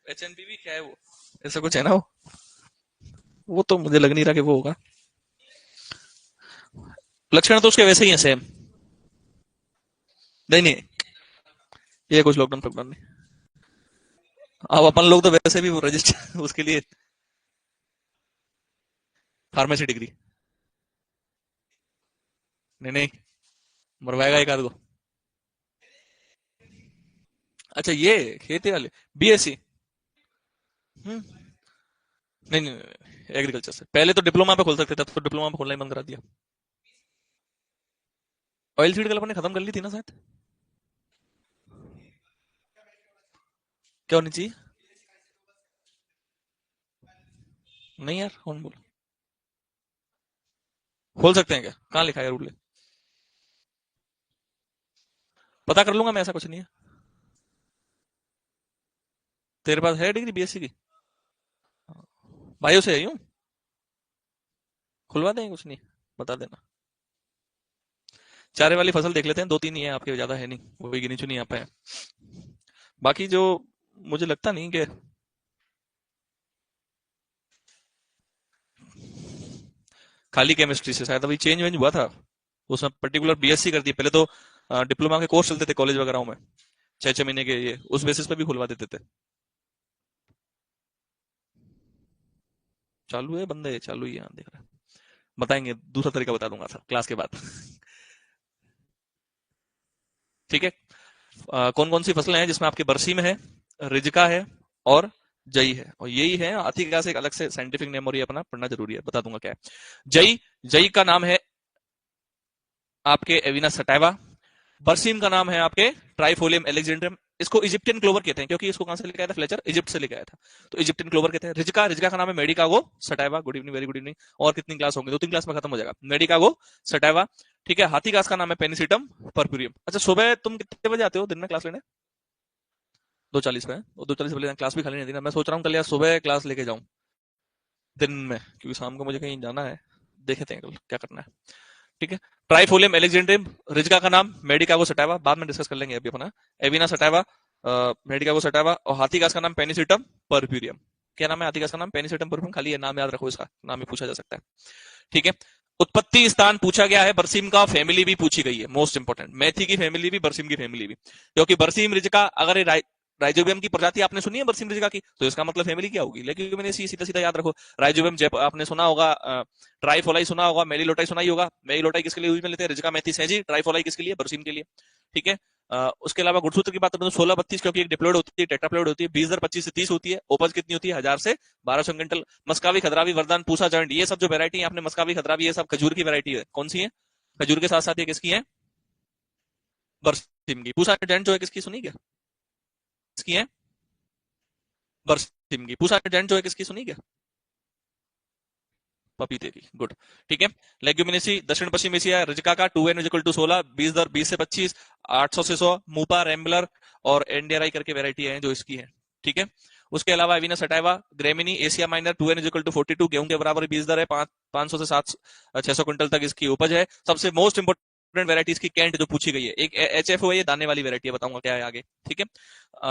HNPV क्या है वो, ऐसा कुछ है ना वो तो मुझे लग नहीं रहा कि वो होगा। लक्षण तो उसके वैसे ही है सेम। नहीं नहीं, ये कुछ लॉकडाउन फॉकडाउन नहीं। अब अपन लोग तो वैसे भी वो रजिस्टर उसके लिए फार्मेसी डिग्री। नहीं नहीं, मरवाएगा एक आध को। अच्छा ये खेती वाले, BSc। हम्म। नहीं नहीं, एग्रीकल्चर से पहले तो डिप्लोमा पे खोल सकते थे, अब तो डिप्लोमा पे खोलना ही बंद करा दिया। ऑयल सीड कल अपन ने खत्म कर ली थी ना शायद। क्या होनी चाहिए? नहीं यार, कौन बोल। खोल सकते हैं क्या? कहाँ लिखा है रूल? पता कर लूंगा मैं, ऐसा कुछ नहीं है। तेरे पास है डिग्री BSc की? भाइयों से है यूं। खुलवा देंगे, कुछ नहीं, बता देना। चारे वाली फसल देख लेते हैं, दो तीन ही है आपके, ज्यादा है नहीं, वो भी गिनी चुनी यहाँ पे है। बाकी जो, मुझे लगता नहीं कि खाली केमिस्ट्री से शायद अभी चेंज वेंज हुआ था। उसमें पर्टिकुलर BSc कर दी पहले तो। डिप्लोमा के कोर्स चलते थे कॉलेज वगैरह में, 6 6 महीने के, ये उस बेसिस पे भी खुलवा देते थे। चालू है बंदे, चालू ही है, यहाँ देख रहा है। बताएंगे, दूसरा तरीका बता दूंगा सर क्लास के बाद। ठीक है। कौन कौन सी फसलें हैं जिसमें आपके बरसीम है, रिजका है, और जई है, और यही है आती का से एक अलग से साइंटिफिक नेम, और ये अपना पढ़ना जरूरी है, बता दूंगा क्या है। जई, जई का नाम है आपके एविना सटाइवा। बरसीम का नाम है आपके ट्राइफोलियम एलेक्जेंड्रम। इसको इजिप्टियन क्लोवर कहते हैं, क्योंकि इसको कहां से लेके आया था फ्लेचर, इजिप्ट से लेके आया था। तो इजिप्टियन क्लोवर कहते हैं। रिजका, रिजका का नाम है मेडिकागो sativa. Good evening, very good evening. और कितनी क्लास होंगी, दो तीन क्लास में खत्म हो जाएगा। मेडिकागो सटाइवा। ठीक है। हाथी घास का नाम है पेनिसिटम परप्यूरियम। अच्छा, सुबह तुम कितने बजे आते हो दिन में क्लास लेने? 2:40 पे है? और 2:40 बजे क्लास भी खाली नहीं थी ना, मैं सोच रहा हूँ कल यार सुबह क्लास लेके जाऊँ दिन में, क्योंकि शाम को मुझे कहीं जाना है। देखते हैं कल क्या करना है। ठीक है। ट्राइफोलियम एलेक्जेंड्रियम, रिजका का नाम मेडिकागो सटाइवा, बाद में डिस्कस कर लेंगे अभी अपना। एविना सटाइवा, मेडिकागो सटाइवा, और हाथी घास का नाम पेनिसिटम परप्यूरियम। क्या नाम है हाथी घास का नाम? पेनिसिटम परप्यूरियम, खाली है नाम याद रखो, इसका नाम ही पूछा जा सकता है। ठीक है। उत्पत्ति स्थान पूछा गया है बरसीम का, फैमिली भी पूछी गई है, मोस्ट इंपोर्टेंट, मेथी की फैमिली भी, बरसीम की फैमिली भी। क्योंकि बरसीम रिजका, अगर राइजोबियम की प्रजाति आपने सुनी है बरसीम रिजका की, तो इसका मतलब फैमिली क्या होगी, लेकिन मैंने सीधा सीधा याद रखो। राइजोबियम जैप आपने सुना होगा, ट्राइफोलाई सुना होगा, मेलिलोटाई सुना ही होगा। मेलिलोटाई किसके लिए यूज में लेते हैं? रिजका मेथी सेंजी। ट्राइफोलाई किसके लिए? बरसीम के लिए। ठीक है। उसके अलावा गुणसूत्र की बात करें तो 16 32, क्योंकि एक डिप्लोइड होती है, टेट्राप्लोइड होती है। 20 25 से 30 होती है। उपज कितनी होती है? 1000 से 1200 क्विंटल। मस्कावी, खदरावी, वरदान, पूसा, जॉइंट, ये सब जो वैरायटी है आपने, मस्कावी, खदरावी, ये सब खजूर की वैरायटी है। कौन सी है? खजूर के साथ साथ ये किसकी है? बरसिम की। पूसा जॉइंट जो है किसकी, सुनी क्या? किसकी है? बरसिम की। पूसा जॉइंट जो है किसकी, सुनी क्या? पपीते की। गुड। ठीक है। लेग्यूमिनेसी दक्षिण पश्चिम एशिया, रिजका का 2n = 16, 20 से 25, 800 से 100, मूपा, रैम्बलर और एंडेराई करके वैरायटी है जो इसकी है। ठीक है। उसके अलावा एविना sativa, Gramineae, Asia minor, 2n = 42, गेहूं के बराबर बीज दर है, 500 से 600 क्विंटल तक इसकी उपज है। सबसे मोस्ट इंपोर्टेंट वैरायटी इसकी कैंट जो पूछी गई है, एक HFO है, ये दाने वाली वैरायटी है, बताऊंगा क्या है आगे। ठीक है।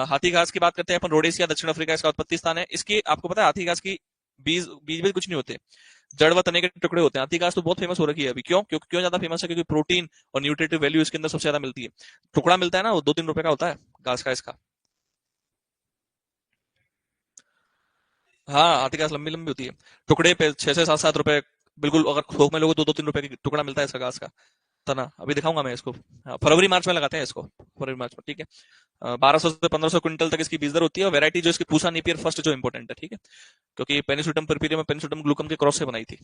हाथी घास की बात करते हैं अपन, रोडेशिया दक्षिण अफ्रीका इसका उत्पत्ति स्थान है। इसकी आपको पता है हाथी घास की बीज बीज में कुछ नहीं होते, जड़ व तने के टुकड़े होते हैं। हाथी घास तो बहुत फेमस हो रखी है अभी, क्यों क्योंकि क्यों ज्यादा फेमस है? क्योंकि प्रोटीन और न्यूट्रिटिव वैल्यू इसके अंदर सबसे ज्यादा मिलती है। टुकड़ा मिलता है ना, वो 2 3 रुपए का होता है घास का इसका। हाँ, हाथी घास लंबी लंबी होती है। टुकड़े पे 6 से 7 7 रुपए, बिल्कुल। अगर थोक में लोगे तो 2 3 रुपए की टुकड़ा मिलता है इसका घास का तना। अभी दिखाऊंगा मैं इसको। हाँ, फरवरी मार्च में लगाते हैं इसको, फरवरी मार्च में। ठीक है। 1200 से 1500 क्विंटल तक इसकी बीज दर होती है। और वैरायटी जो इसकी पूसा नेपियर फर्स्ट जो इंपॉर्टेंट है। ठीक है। क्योंकि पेनिसुटम परपीरियम में पेनिसुटम ग्लूकम के क्रॉस से बनाई थी।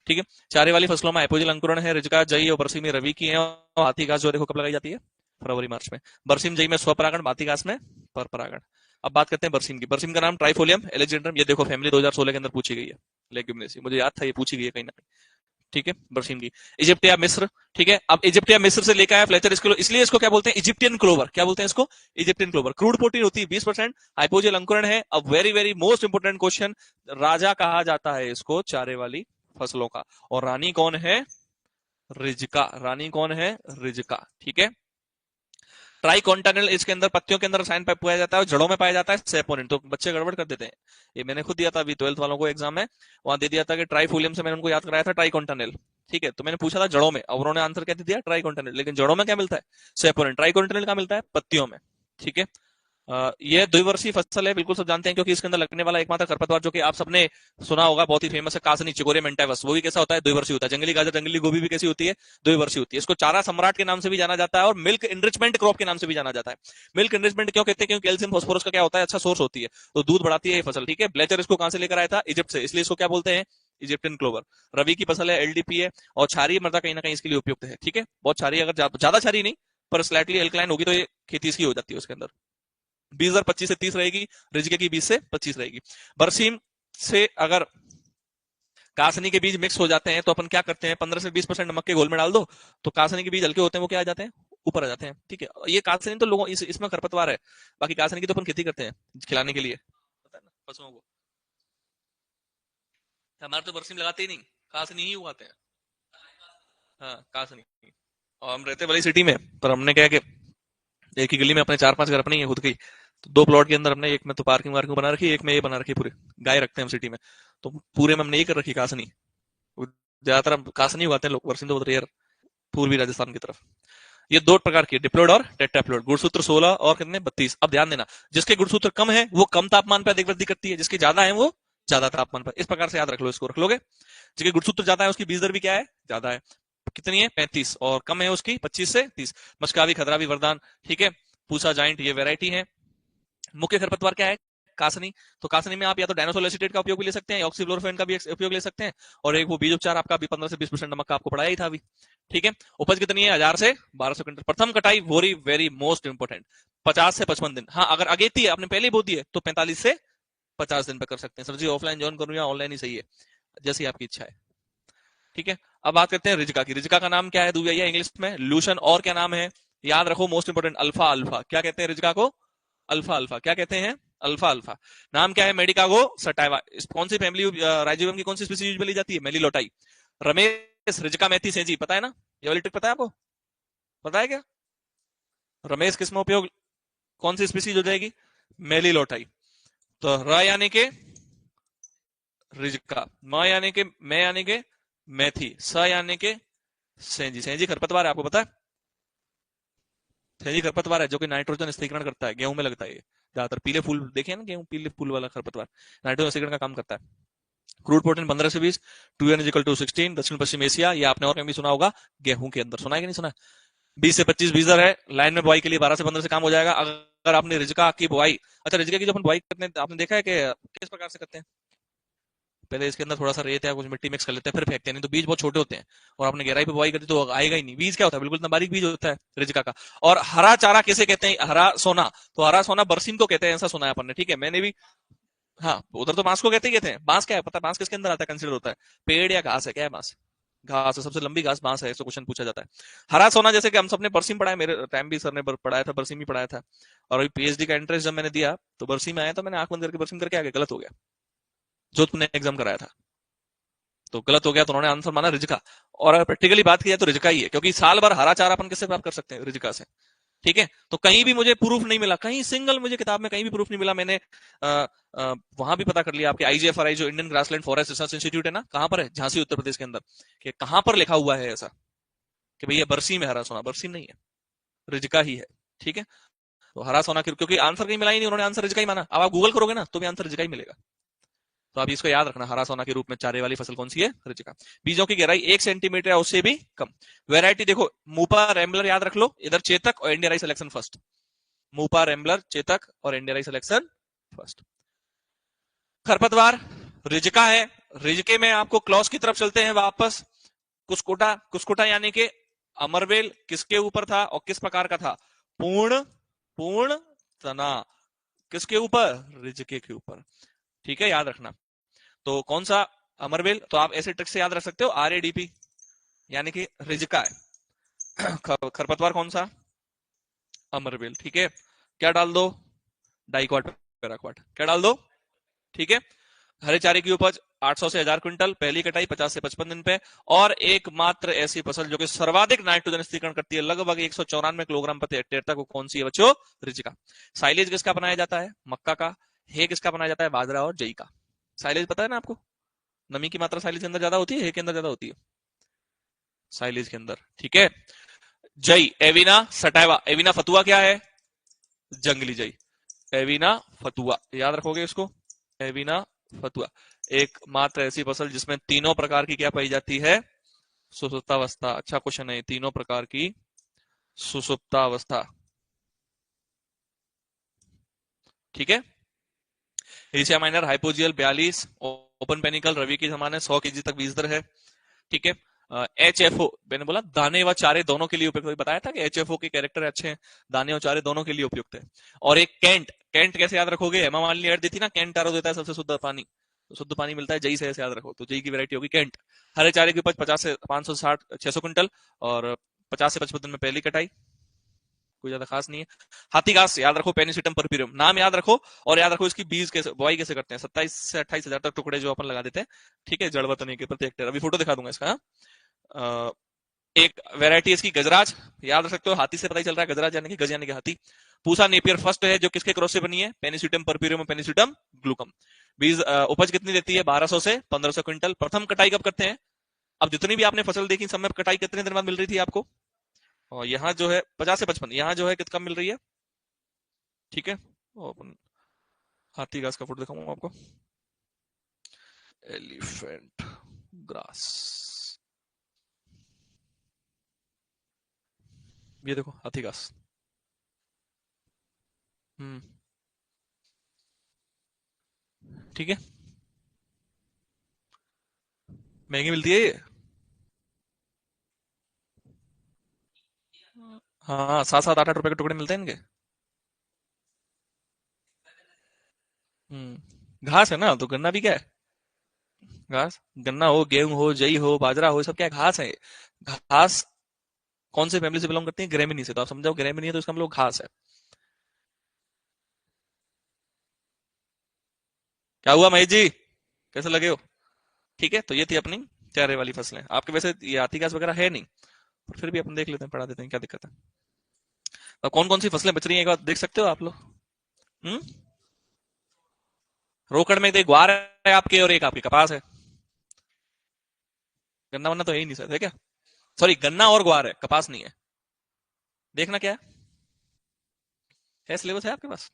ठीक है। चारे वाली फसलों में अपोजिल अंकुरण है, रिजका, जई और बरसीम रवि की है। और हाथी घास जो देखो कब लगाई जाती है? फरवरी मार्च में। बरसीम जई में स्वपरागण, हाथी घास में पर परागण। अब बात करते हैं बरसीम की। बरसीम का नाम ट्राइफोलियम एलेक्जेंड्रम, ये देखो फैमिली 2016 के अंदर पूछी गई है। लेग्यूमिनेसी, मुझे याद था ये पूछी गई है कहीं ना कहीं। ठीक है। बरसीम की। इजिप्ट या मिस्र। ठीक है। अब इजिप्ट या मिस्र से लेकर आया फ्लेचर इसको, इसलिए इसको क्या बोलते हैं? Egyptian clover. क्या बोलते हैं इसको? Egyptian clover. क्रूड प्रोटीन होती है 20%, हाइपोजियल अंकुरण है। अब very very most important question, राजा कहा जाता है इसको चारे वाली फसलों का, और रानी कौन है? रिजका। रानी कौन है? रिजका। ठीक है। ट्राइकोंटाइनल इसके अंदर पत्तियों के अंदर रसायन पाया जाता है और जड़ों में पाया जाता है सेपोनिन। तो बच्चे गड़बड़ कर देते हैं, ये मैंने खुद दिया था अभी 12th वालों को एग्जाम में, वहां दे दिया था कि ट्राइफोलियम से मैंने उनको याद कराया था ट्राइकोंटाइनल। ठीक है, तो मैंने पूछा था जड़ों में, और उन्होंने आंसर क्या दे दिया, ट्राइकोंटाइनल। लेकिन जड़ों में क्या मिलता है, सेपोनिन। ट्राइकोंटाइनल का मिलता है पत्तियों में। ठीक है, यह द्विवर्षीय फसल है, बिल्कुल सब जानते हैं, क्योंकि इसके अंदर लगने वाला एकमात्र खरपतवार जो कि आप सबने सुना होगा, बहुत ही फेमस है, कासनी चिकोरिया मेंटाइवस, वो भी कैसा होता है, द्विवर्षीय होता है। जंगली गाजर, जंगली गोभी भी कैसी होती है, द्विवर्षीय होती है। इसको चारा सम्राट के नाम से भी जाना जाता है और मिल्क इनरिचमेंट क्रॉप के नाम से भी जाना जाता है। मिल्क इनरिचमेंट क्यों कहते हैं, क्योंकि कैल्शियम फास्फोरस का क्या होता है, अच्छा सोर्स होती है, तो दूध बढ़ाती है ये फसल। ठीक है, ब्लेचर इसको कहां से लेकर आया था, इजिप्ट से, इसलिए इसको क्या बोलते हैं, इजिप्टियन क्लोवर। रवि की फसल है, एलडीपी है, और क्षारीय मृदा कहीं ना कहीं इसके लिए उपयुक्त है। ठीक है, बहुत क्षारीय, अगर ज्यादा क्षारीय नहीं पर स्लाइटली एल्कलाइन होगी तो ये खेती इसकी हो जाती है उसके अंदर। बीज दर 25 से 30 रहेगी, रिजके की 20 से 25 रहेगी। बरसीम से अगर कासनी के बीज मिक्स हो जाते हैं तो अपन क्या करते हैं, 15 से 20% नमक के घोल में डाल दो, तो कासनी के बीज हल्के होते हैं, वो क्या आ जाते हैं, ऊपर आ जाते हैं। ठीक है, ये कासनी तो लोगों इसमें खरपतवार है, बाकी कासनी की तो अपन खेती करते हैं खिलाने के लिए, पता है ना, पशुओं को। हमारे तो बरसीम लगाते ही नहीं, कासनी ही उगाते हैं। हाँ, कासनी। और हम रहते वाली सिटी में, पर हमने क्या है कि एक ही गली में अपने 4-5 घर अपने ही है खुद की, तो 2 प्लॉट के अंदर हमने, एक में तो पार्किंग वार्किंग बना रखी है, एक में ये बना रखी है पूरे, गाय रखते हैं हम सिटी में, तो पूरे में हमने ये कर रखी कासनी। ज्यादातर हम कासनी उगाते हैं लोग, बरसिंग तो बहुत रेयर, पूर्वी राजस्थान की तरफ। ये 2 प्रकार की, डिप्लोइड और टेट्राप्लोइड। गुणसूत्र 16 और कितने, 32। अब ध्यान देना, जिसके गुणसूत्र कम है वो कम तापमान पर अधिक वृद्धि करती है, जिसके ज्यादा है वो ज्यादा तापमान पर। इस प्रकार से याद रख लो, इसको रख लोगे। जिसके गुणसूत्र ज्यादा है उसकी बीज दर भी क्या है, ज्यादा है, कितनी है, 35, और कम है उसकी 25 से 30। मस्कावी, खदरावी, वरदान। ठीक है, पूसा जाइंट, ये वेराइटी है। मुख्य खरपतवार क्या है, कासनी। तो कासनी में आप या तो डायनोसोल एसीटेट का उपयोग भी ले सकते हैं, ऑक्सीफ्लोरोफेन का भी उपयोग ले सकते हैं, और एक वो बीज उपचार आपका भी 15 से 20% नमक का आपको पढ़ाया ही था अभी। ठीक है, उपज कितनी है, 1000 से 1200 क्विंटल। प्रथम कटाई वेरी वेरी मोस्ट इंपोर्टेंट, 50 से 55 दिन। हाँ, अगर अगेती है, आपने पहले ही बो दी है, तो 45 से 50 दिन पे कर सकते हैं। सर जी ऑफलाइन ज्वाइन करूं या ऑनलाइन ही सही है, जैसी आपकी इच्छा है। ठीक है, अब बात करते हैं रिजका की। रिजका का नाम क्या है, भैया इंग्लिश में लूशन, और क्या नाम है, याद रखो, मोस्ट इंपोर्टेंट, अल्फा अल्फा। क्या कहते हैं रिजका को, अल्फा अल्फा। क्या कहते हैं, अल्फा अल्फा। नाम क्या है, मेडिकागो सटाइवा। कौन सी फैमिली, राइजोबियम की कौन सी स्पीसीज यूजुअली जाती है, मेलिलोटाई। रमेश, रिजका मेथी सेंजी, पता है ना, ये वाली ट्रिक पता है आपको, पता है क्या, रमेश किसमें उपयोग, कौन सी स्पीसीज हो जाएगी, मेलिलोटाई। तो र यानी के रिजका, म यानी के, मैं यानी के मेथी, स यानी के सेंजी। सेंजी खरपतवार है, आपको पता है, सेंजी खरपतवार है जो कि नाइट्रोजन स्थिरीकरण करता है, गेहूं में लगता है ये ज्यादातर। पीले फूल देखे हैं ना, गेहूं पीले फूल वाला खरपतवार, नाइट्रोजन स्थिरीकरण का काम करता है। क्रूड प्रोटीन 15 से 20, 2n = 16। दक्षिण पश्चिम एशिया, ये आपने और कहीं भी सुना होगा, गेहूं के अंदर सुना है कि नहीं सुना। 20 से 25 बीजर है, लाइन में बुआई के लिए 12 से 15 से काम हो जाएगा। अगर आपने रिजका की बुआई, अच्छा रिजका की जो अपन बुआई करते हैं, आपने देखा है कि किस प्रकार से करते हैं, पहले इसके अंदर थोड़ा सा रेत या कुछ मिट्टी मिक्स कर लेते हैं, फिर फेंकते हैं, नहीं तो बीज बहुत छोटे होते हैं, और आपने गहराई पे बुआई करती तो आएगा ही नहीं। बीज क्या होता है, बिल्कुल इतना बारीक बीज होता है रिजका का। और हरा चारा किसे कहते हैं, हरा सोना। तो हरा सोना बरसीम को कहते हैं, ऐसा सुना है अपन ने। ठीक है, मैंने भी, हाँ उधर तो बांस को कहते ही कहते हैं। बांस क्या है पता है, बांस किसके अंदर आता है, कंसिडर होता है, पेड़ या घास है, क्या है बांस, घास है, सबसे लंबी घास बांस है, ऐसा क्वेश्चन पूछा जाता है। हरा सोना, जैसे कि हम सबने बरसीम पढ़ा है, मेरे टाइम भी सर ने पढ़ाया था, बरसीम ही पढ़ाया था। और अभी पीएचडी का एंट्रेंस जब मैंने दिया तो बरसीम आया, तो मैंने आंख बंद करके बरसीम करके आ गया, गलत हो गया, जो तुमने एग्जाम कराया था, तो गलत हो गया, तो उन्होंने आंसर माना रिजका। और अगर प्रैक्टिकली बात की जाए तो रिजका ही है, क्योंकि साल भर हरा चारा अपन किससे प्राप्त कर सकते हैं, रिजका से। ठीक है, तो कहीं भी मुझे प्रूफ नहीं मिला, कहीं सिंगल मुझे किताब में कहीं भी प्रूफ नहीं मिला। मैंने वहां भी पता कर लिया, आपके आईजीएफआरआई जो Indian grassland forest research institute है ना, कहां पर है, झांसी उत्तर प्रदेश के अंदर, कि कहां पर लिखा हुआ है ऐसा कि भैया बरसीम है हरा सोना, बरसीम नहीं है, रिजका ही है। ठीक है, तो हरा सोना क्योंकि आंसर कहीं मिला ही नहीं, उन्होंने आंसर रिजका ही माना। अब आप गूगल करोगे ना तो भी आंसर रिजका ही मिलेगा। तो आप इसको याद रखना, हरा सोना के रूप में चारे वाली फसल कौन सी है, रिजका। बीजों की गहराई 1 सेंटीमीटर या उससे भी कम। वेरायटी देखो, मूपा रैम्बलर याद रख लो, इधर चेतक और इंडिया राई सिलेक्शन फर्स्ट। मूपा रैम्बलर, चेतक और इंडिया राई सिलेक्शन फर्स्ट। खरपतवार रिजका है। रिजके में आपको क्लॉज की तरफ चलते हैं वापस। कुस्कोटा, कुस्कोटा यानी कि अमरवेल किसके ऊपर था और किस प्रकार का था, पूर्ण, पूर्ण तना, किसके ऊपर, रिजके के ऊपर। ठीक है, याद रखना। तो कौन सा, अमरवेल, तो आप ऐसे ट्रिक से याद रख सकते हो, आरएडीपी यानी कि रिजका है। खरपतवार कौन सा, अमरवेल। ठीक है, क्या डाल दो, डाइकॉट पैराक्वाट, क्या डाल दो। ठीक है, हरे चारे की उपज 800 से 1000 क्विंटल, पहली कटाई 50 से 55 दिन पे, और एकमात्र ऐसी फसल जो कि सर्वाधिक नाइट्रोजन स्थिरीकरण करती है लगभग 194 किलोग्राम प्रति हेक्टेयर तक, वो कौन सी है बच्चों? रिजिका। साइलेज किसका बनाया जाता है? मक्का का। हे किसका बनाया जाता है? बाजरा और जई का। साइलेज पता है ना आपको? नमी की मात्रा साइलेज के अंदर ज्यादा होती है, हे के अंदर ज्यादा होती है? साइलेज के अंदर। ठीक है। जई, एविना सटाइवा। एविना फतुआ क्या है? जंगली जई। एविना फतुआ, याद रखोगे इसको। एविना फतुआ एकमात्र ऐसी फसल जिसमें तीनों प्रकार की क्या पाई जाती है? सुसुप्तावस्था। अच्छा क्वेश्चन है, तीनों प्रकार की सुसुप्तावस्था। ठीक है। Asia Minor hypogeal 42, open panicle रवि की समान है, 100 केजी तक बीज दर है। ठीक है। HFO मैंने बोला दाने व चारे दोनों के लिए उपयुक्त, बताया था कि HFO के कैरेक्टर अच्छे हैं, दाने और चारे दोनों के लिए उपयुक्त है। और एक कैंट, कैंट कैसे याद रखोगे? हेमा मालिनी ऐड दी थी ना, कैंट आरो देता है सबसे शुद्ध पानी, तो शुद्ध पानी मिलता है जई से, ऐसे याद रखो। तो जई की वैरायटी होगी कैंट। हरे चारे की उपज 50 से 560 600 क्विंटल, और 50 से 55 दिन में पहली कटाई, कोई ज्यादा खास नहीं है। हाथी घास याद रखो, पेनिसिटम परप्यूरियम, नाम याद रखो, और याद रखो इसकी बीज कैसे बुआई कैसे करते हैं, 27 से 28 हजार तक टुकड़े जो अपन लगा देते हैं। ठीक है, जड़ वतनी के प्रति हेक्टेयर। अभी फोटो दिखा दूंगा इसका। हाँ? एक वेरायटी इसकी गजराज, याद रख सकते हो, हाथी से पता ही चल रहा है, गजराज यानी कि गज यानी कि हाथी। पूसा नेपियर फर्स्ट है जो किसके क्रॉस से बनी है? पेनिसिटम परप्यूरियम और पेनिसिटम ग्लूकम। बीज उपज कितनी देती है? 1200 से 1500 क्विंटल। प्रथम कटाई कब करते हैं? अब जितनी भी आपने फसल देखी सब में कटाई कितने दिन बाद मिल रही थी आपको? और यहाँ जो है 50 से 55, यहाँ जो है कितना मिल रही है? ठीक है। और अपन हाथी घास का फोटो दिखाऊंगा आपको। एलिफेंट ग्रास, ये देखो हाथी घास। हम्म। ठीक है। महंगी मिलती है ये। हाँ, 7-7 8-8 रुपए के टुकड़े मिलते हैं इनके। घास है ना, तो गन्ना भी क्या है? घास। गन्ना हो, गेहूं हो, जई हो, बाजरा हो, सब क्या है? घास है। घास कौन से फैमिली से बिलोंग करती है? ग्रेमिनी से। तो आप समझाओ, ग्रेमिनी है तो इसका मतलब घास है। क्या हुआ महेश जी, कैसे लगे हो? ठीक है, तो ये थी अपनी चारे वाली फसलें। आपके वैसे ये आती घास वगैरह है नहीं, पर फिर भी अपन देख लेते हैं, पढ़ा देते हैं, क्या दिक्कत है। अब कौन कौन सी फसलें बच रही हैं एक बार देख सकते हो आप लोग? हम्म। रोकड़ में एक ग्वार है आपके, और एक आपके कपास है। गन्ना वन्ना तो है ही नहीं सर, है क्या? सॉरी, गन्ना और ग्वार है, कपास नहीं है। देखना क्या है सिलेबस है आपके पास?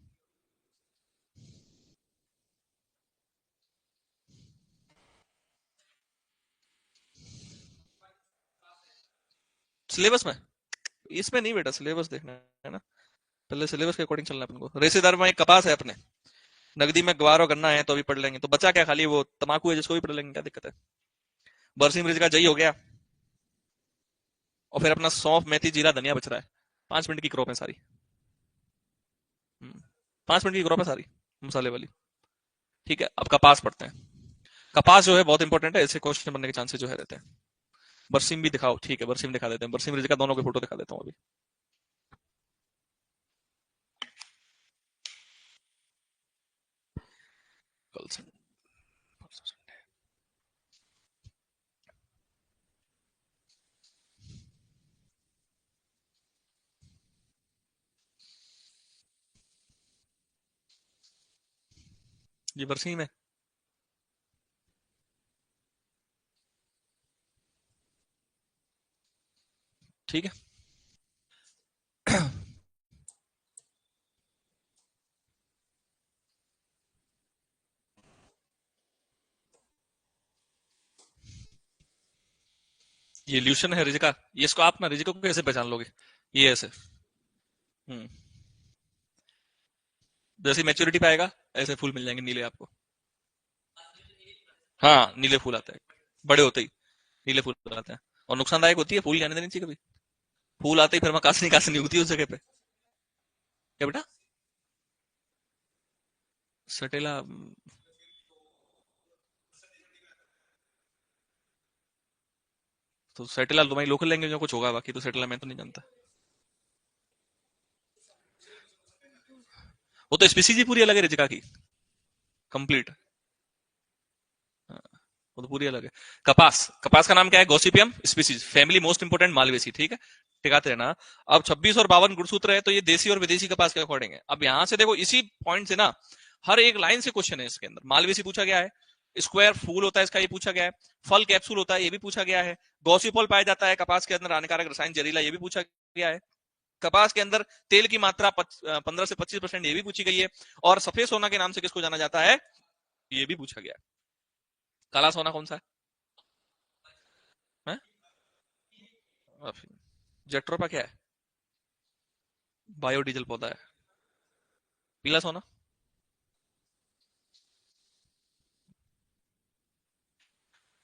सिलेबस में? इसमें नहीं बेटा, सिलेबस देखना है ना, पहले सिलेबस के अकॉर्डिंग चलना है अपन को। रेसेदार में एक कपास है अपने, नगदी में ग्वार और गन्ना है, तो अभी पढ़ लेंगे। तो बचा क्या? खाली वो तमाकू है जिसको भी पढ़ लेंगे, क्या दिक्कत है। बरसिम रिज का जई हो गया, और फिर अपना सौंफ मेथी जीरा धनिया बच रहा है। 5 मिनट की क्रॉप है सारी। 5 मिनट की क्रॉप है सारी, मसाले वाली। ठीक है, अब कपास पढ़ते हैं। कपास जो है बहुत इंपॉर्टेंट है, इससे क्वेश्चन बनने के चांसेस जो है रहते हैं। बरसिम भी दिखाओ, ठीक है, बरसिम दिखा देते हैं, बरसिम रिज का दोनों के फोटो दिखा देता हूँ अभी। कल से ये बरसिम है। ठीक है। ये ल्यूशन है रिजिका, ये इसको आप ना रिजिका को कैसे पहचान लोगे? ये ऐसे। हम्म। जैसे मैच्योरिटी पाएगा ऐसे फूल मिल जाएंगे नीले आपको। हाँ, नीले फूल आते हैं, बड़े होते ही नीले फूल आते हैं। और नुकसानदायक होती है, फूल जाने देनी चाहिए कभी। फूल आते ही फिर वहां कासनी कासनी होती है उस जगह पे। क्या बेटा? सटेला? तो सटेला तुम्हारी लोकल लैंग्वेज में कुछ होगा, बाकी तो सटेला मैं तो नहीं जानता। वो तो स्पीसीज ही पूरी अलग है रिजिका की, कंप्लीट। वो तो पूरी अलग है। कपास, कपास का नाम क्या है? Gossypium species, family most important Malvaceae, ठीक है, टिकाते रहना। अब 26 और 52 गुणसूत्र है, तो ये देसी और विदेशी कपास के अकॉर्डिंग है। अब यहां से देखो, इसी पॉइंट से ना हर एक लाइन से क्वेश्चन है इसके अंदर। मालवेसी पूछा गया है, स्क्वायर फूल होता है इसका, ये पूछा गया है, फल कैप्सूल होता है, ये भी पूछा गया है, गॉसिपोल पाया जाता है कपास के अंदर, हानिकारक रसायन जहरीला, ये भी पूछा गया है, कपास के अंदर तेल की मात्रा 15 से 25%, ये भी पूछी गई है, और सफेद सोना के नाम से किसको जाना जाता है, ये भी पूछा गया है। काला सोना कौन सा है? जेट्रोपा क्या है? बायोडीजल पौधा है। पीला सोना?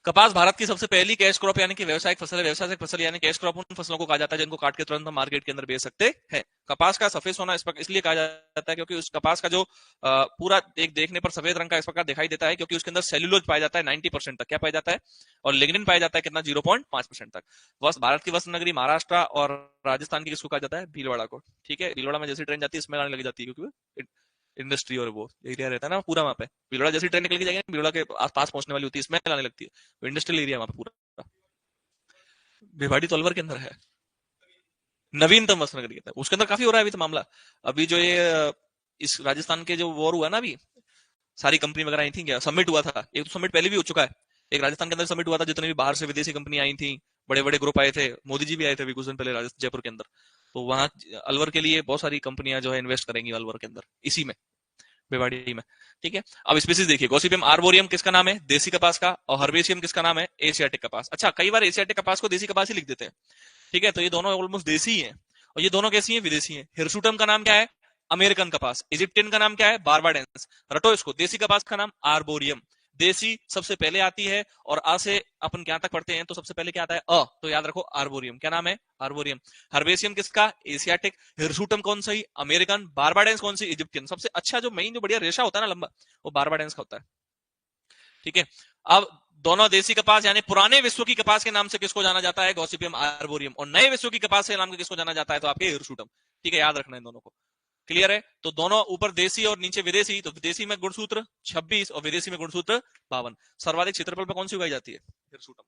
कपास भारत की सबसे पहली कैश क्रॉप यानी कि व्यवसायिक फसल है। व्यवसायिक फसल यानी कैश क्रॉप उन फसलों को कहा जाता है जिनको काट के तुरंत हम मार्केट के अंदर बेच सकते हैं। कपास का सफेद सोना इसलिए कहा जाता है क्योंकि उस कपास का जो पूरा एक देखने पर सफेद रंग का इस प्रकार दिखाई देता है, क्योंकि उसके अंदर सेल्यूलोज पाया जाता है 90% तक। क्या पाया जाता है? और लिग्निन पाया जाता है कितना? 0.5% तक। भारत की वस्त्र नगरी महाराष्ट्र और राजस्थान की किसको कहा जाता है? भीलवाड़ा को। ठीक है, भीलवाड़ा में जैसी ट्रेन जाती है स्मेल आने लग जाती है, क्योंकि इंडस्ट्री और वो एरिया रहता है ना पूरा वहां पे। भीलवाड़ा जैसी ट्रेन निकल के जाएगी, भीलवाड़ा के आसपास पहुंचने वाली होती है, स्मेल आने लगती है, वो इंडस्ट्रियल एरिया वहां पे पूरा। भिवाड़ी तो अलवर के अंदर है, नवीनतम वस्त्र नगरी कहता है। उसके अंदर काफी हो रहा है अभी तो मामला। अभी जो ये इस राजस्थान के जो वॉर हुआ ना, अभी सारी कंपनी वगैरह आई थी, क्या समिट हुआ था, एक तो समिट पहले भी हो चुका है, एक राजस्थान के अंदर समिट हुआ था, जितने भी बाहर से विदेशी कंपनी आई थी, बड़े बड़े ग्रुप आए थे, मोदी जी भी आए थे अभी कुछ दिन पहले जयपुर के अंदर। तो वहां अलवर के लिए बहुत सारी कंपनियां जो है इन्वेस्ट करेंगी अलवर के अंदर, इसी में, भिवाड़ी में। ठीक है, अब स्पीसीज देखिए, गोसिपियम आर्बोरियम किसका नाम है? देसी कपास का। और हर्बेशियम किसका नाम है? एशियाटिक कपास। अच्छा, कई बार एशियाटिक कपास को देसी कपास ही लिख देते हैं। ठीक है, तो ये दोनों ऑलमोस्ट देसी ही हैं, और ये दोनों कैसी हैं? विदेशी हैं। हिरसुटम का नाम क्या है? अमेरिकन कपास। इजिप्टियन का नाम क्या है? बारबाडेंस। रटो इसको, देसी कपास का नाम आर्बोरियम। देसी सबसे पहले आती है, और आ से अपन क्या तक पढ़ते हैं तो सबसे पहले क्या आता है? अ, तो याद रखो आर्बोरियम। क्या नाम है? आर्बोरियम। हर्बेशियम किसका? एशियाटिक। हिरसुटम कौन सा ही? अमेरिकन। बारबाडेंस कौन सी? इजिप्टियन। सबसे अच्छा जो मेन जो बढ़िया रेशा होता है ना लंबा, वो बारबाडेंस का होता है। ठीक है, अब दोनों देसी कपास यानी पुराने विश्व की कपास के नाम से किसको जाना जाता है? Gossypium arboreum. और नए विश्व की कपास के नाम से किसको जाना जाता है? तो आपके हिरसुटम। ठीक है, याद रखना इन दोनों को। क्लियर है? तो दोनों ऊपर देसी और नीचे विदेशी, तो देसी में गुणसूत्र 26 और विदेशी में गुणसूत्र 52। सर्वाधिक क्षेत्रफल पर कौन सी उगाई जाती है? हिरसुटम।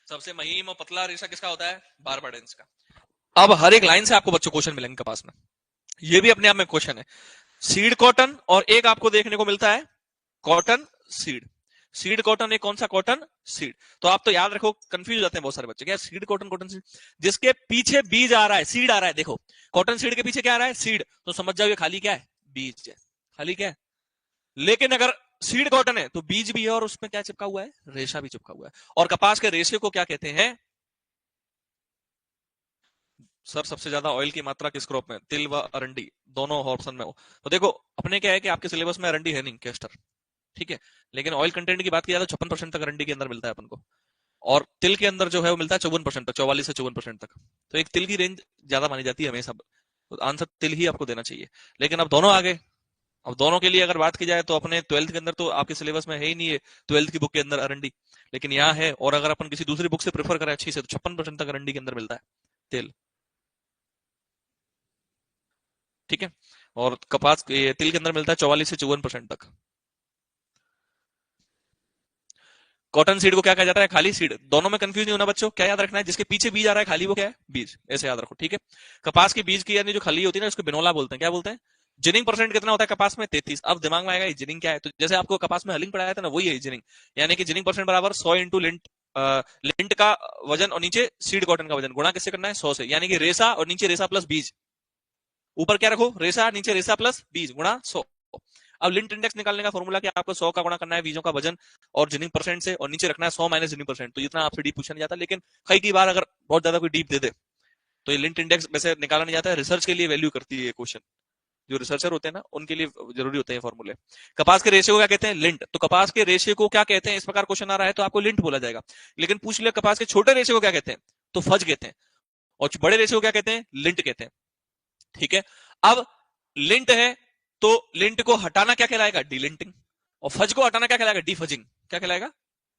सबसे महीन और पतला रेशा किसका होता है? बारबाडेंस का। अब हर एक लाइन से आपको बच्चों क्वेश्चन मिलेंगे कपास में, ये भी अपने आप में क्वेश्चन है। सीड कॉटन, और एक आपको देखने को मिलता है कॉटन सीड। सीड कॉटन एक कौन सा? Cotton seed. तो आप तो याद रखो, कंफ्यूज हो जाते हैं बहुत सारे बच्चे, क्या सीड कॉटन, कॉटन सीड, जिसके पीछे बीज आ रहा है, सीड आ रहा है। देखो, कॉटन सीड के पीछे क्या आ रहा है? सीड। तो समझ जाओ ये खाली क्या है? बीज है। खाली क्या है? लेकिन अगर सीड कॉटन है तो बीज भी है, और उसमें क्या चिपका हुआ है? रेशा भी चिपका हुआ है। और कपास के रेशे को क्या कहते हैं? सर, सबसे ज्यादा ऑयल की मात्रा किस क्रॉप में? तिल व अरंडी, दोनों ऑप्शन में हो। तो देखो, अपने क्या है कि आपके सिलेबस में अरंडी है नहीं, कैस्टर। ठीक है, लेकिन ऑयल कंटेंट की बात की जाए तो 56% तक अरंडी के अंदर मिलता है अपन को, और तिल के अंदर जो है वो मिलता है 54% तक, 44 से 54% तक। तो एक तिल की रेंज ज्यादा मानी जाती है हमेशा, तो आंसर तिल ही आपको देना चाहिए। लेकिन अब दोनों आ गए। अब दोनों के लिए अगर बात की जाए तो अपने 12th के अंदर तो आपके सिलेबस में है ही नहीं है, 12th की बुक के अंदर अरंडी, लेकिन यहाँ है। और अगर अपन किसी दूसरी बुक से प्रेफर करें अच्छी से, तो 56% तक अरंडी के अंदर मिलता है तेल। ठीक है, और कपास तिल के अंदर मिलता है 44 से 54% तक। कॉटन सीड को क्या कहा जाता है? खाली सीड। दोनों में कंफ्यूज नहीं होना बच्चों, क्या याद रखना है? जिसके पीछे बीज आ रहा है खाली, वो क्या है? बीज। ऐसे याद रखो। ठीक है, कपास की बीज की यानी जो खली होती है ना, उसको बिनोला बोलते हैं। क्या बोलते हैं? जिनिंग परसेंट कितना होता है कपास में? 33। अब दिमाग में आएगा जिनिंग क्या है, तो जैसे आपको कपास में हलिंग पढ़ाया था ना, वही है जिनिंग। यानी कि जिनिंग परसेंट बराबर 100 इंटू लिंट, लिंट का वजन और नीचे सीड कॉटन का वजन, गुणा किससे करना है? 100 से। यानी कि रेसा और नीचे रेसा प्लस बीज, ऊपर क्या रखो? रेसा, नीचे रेसा प्लस बीज, गुणा 100। अब लिंट इंडेक्स निकालने का फॉर्मूला क्या? आपको 100 का गुणा करना है बीजों का वजन और जिनिंग परसेंट से, और नीचे रखना है 100 माइनस जिनिंग परसेंट। तो इतना आपसे डीप पूछा नहीं जाता, लेकिन कई बार अगर बहुत ज्यादा कोई डीप दे दे तो ये लिंट इंडेक्स वैसे निकाला नहीं जाता है, रिसर्च के लिए वैल्यू करती है ये क्वेश्चन। जो रिसर्चर होते हैं ना, उनके लिए जरूरी होते हैं फॉर्मूले। कपास के रेशे को क्या कहते हैं? लिंट। तो कपास के रेशे को क्या कहते हैं, इस प्रकार क्वेश्चन आ रहा है तो आपको लिंट बोला जाएगा। लेकिन पूछ लिया कपास के छोटे रेशे को क्या कहते हैं, तो फज कहते हैं। और बड़े रेशे को क्या कहते हैं? लिंट कहते हैं। ठीक है, अब लिंट है तो लिंट को हटाना क्या कहलाएगा? डीलिंटिंग। और फज को हटाना क्या कहलाएगा? डीफजिंग। क्या कहलाएगा?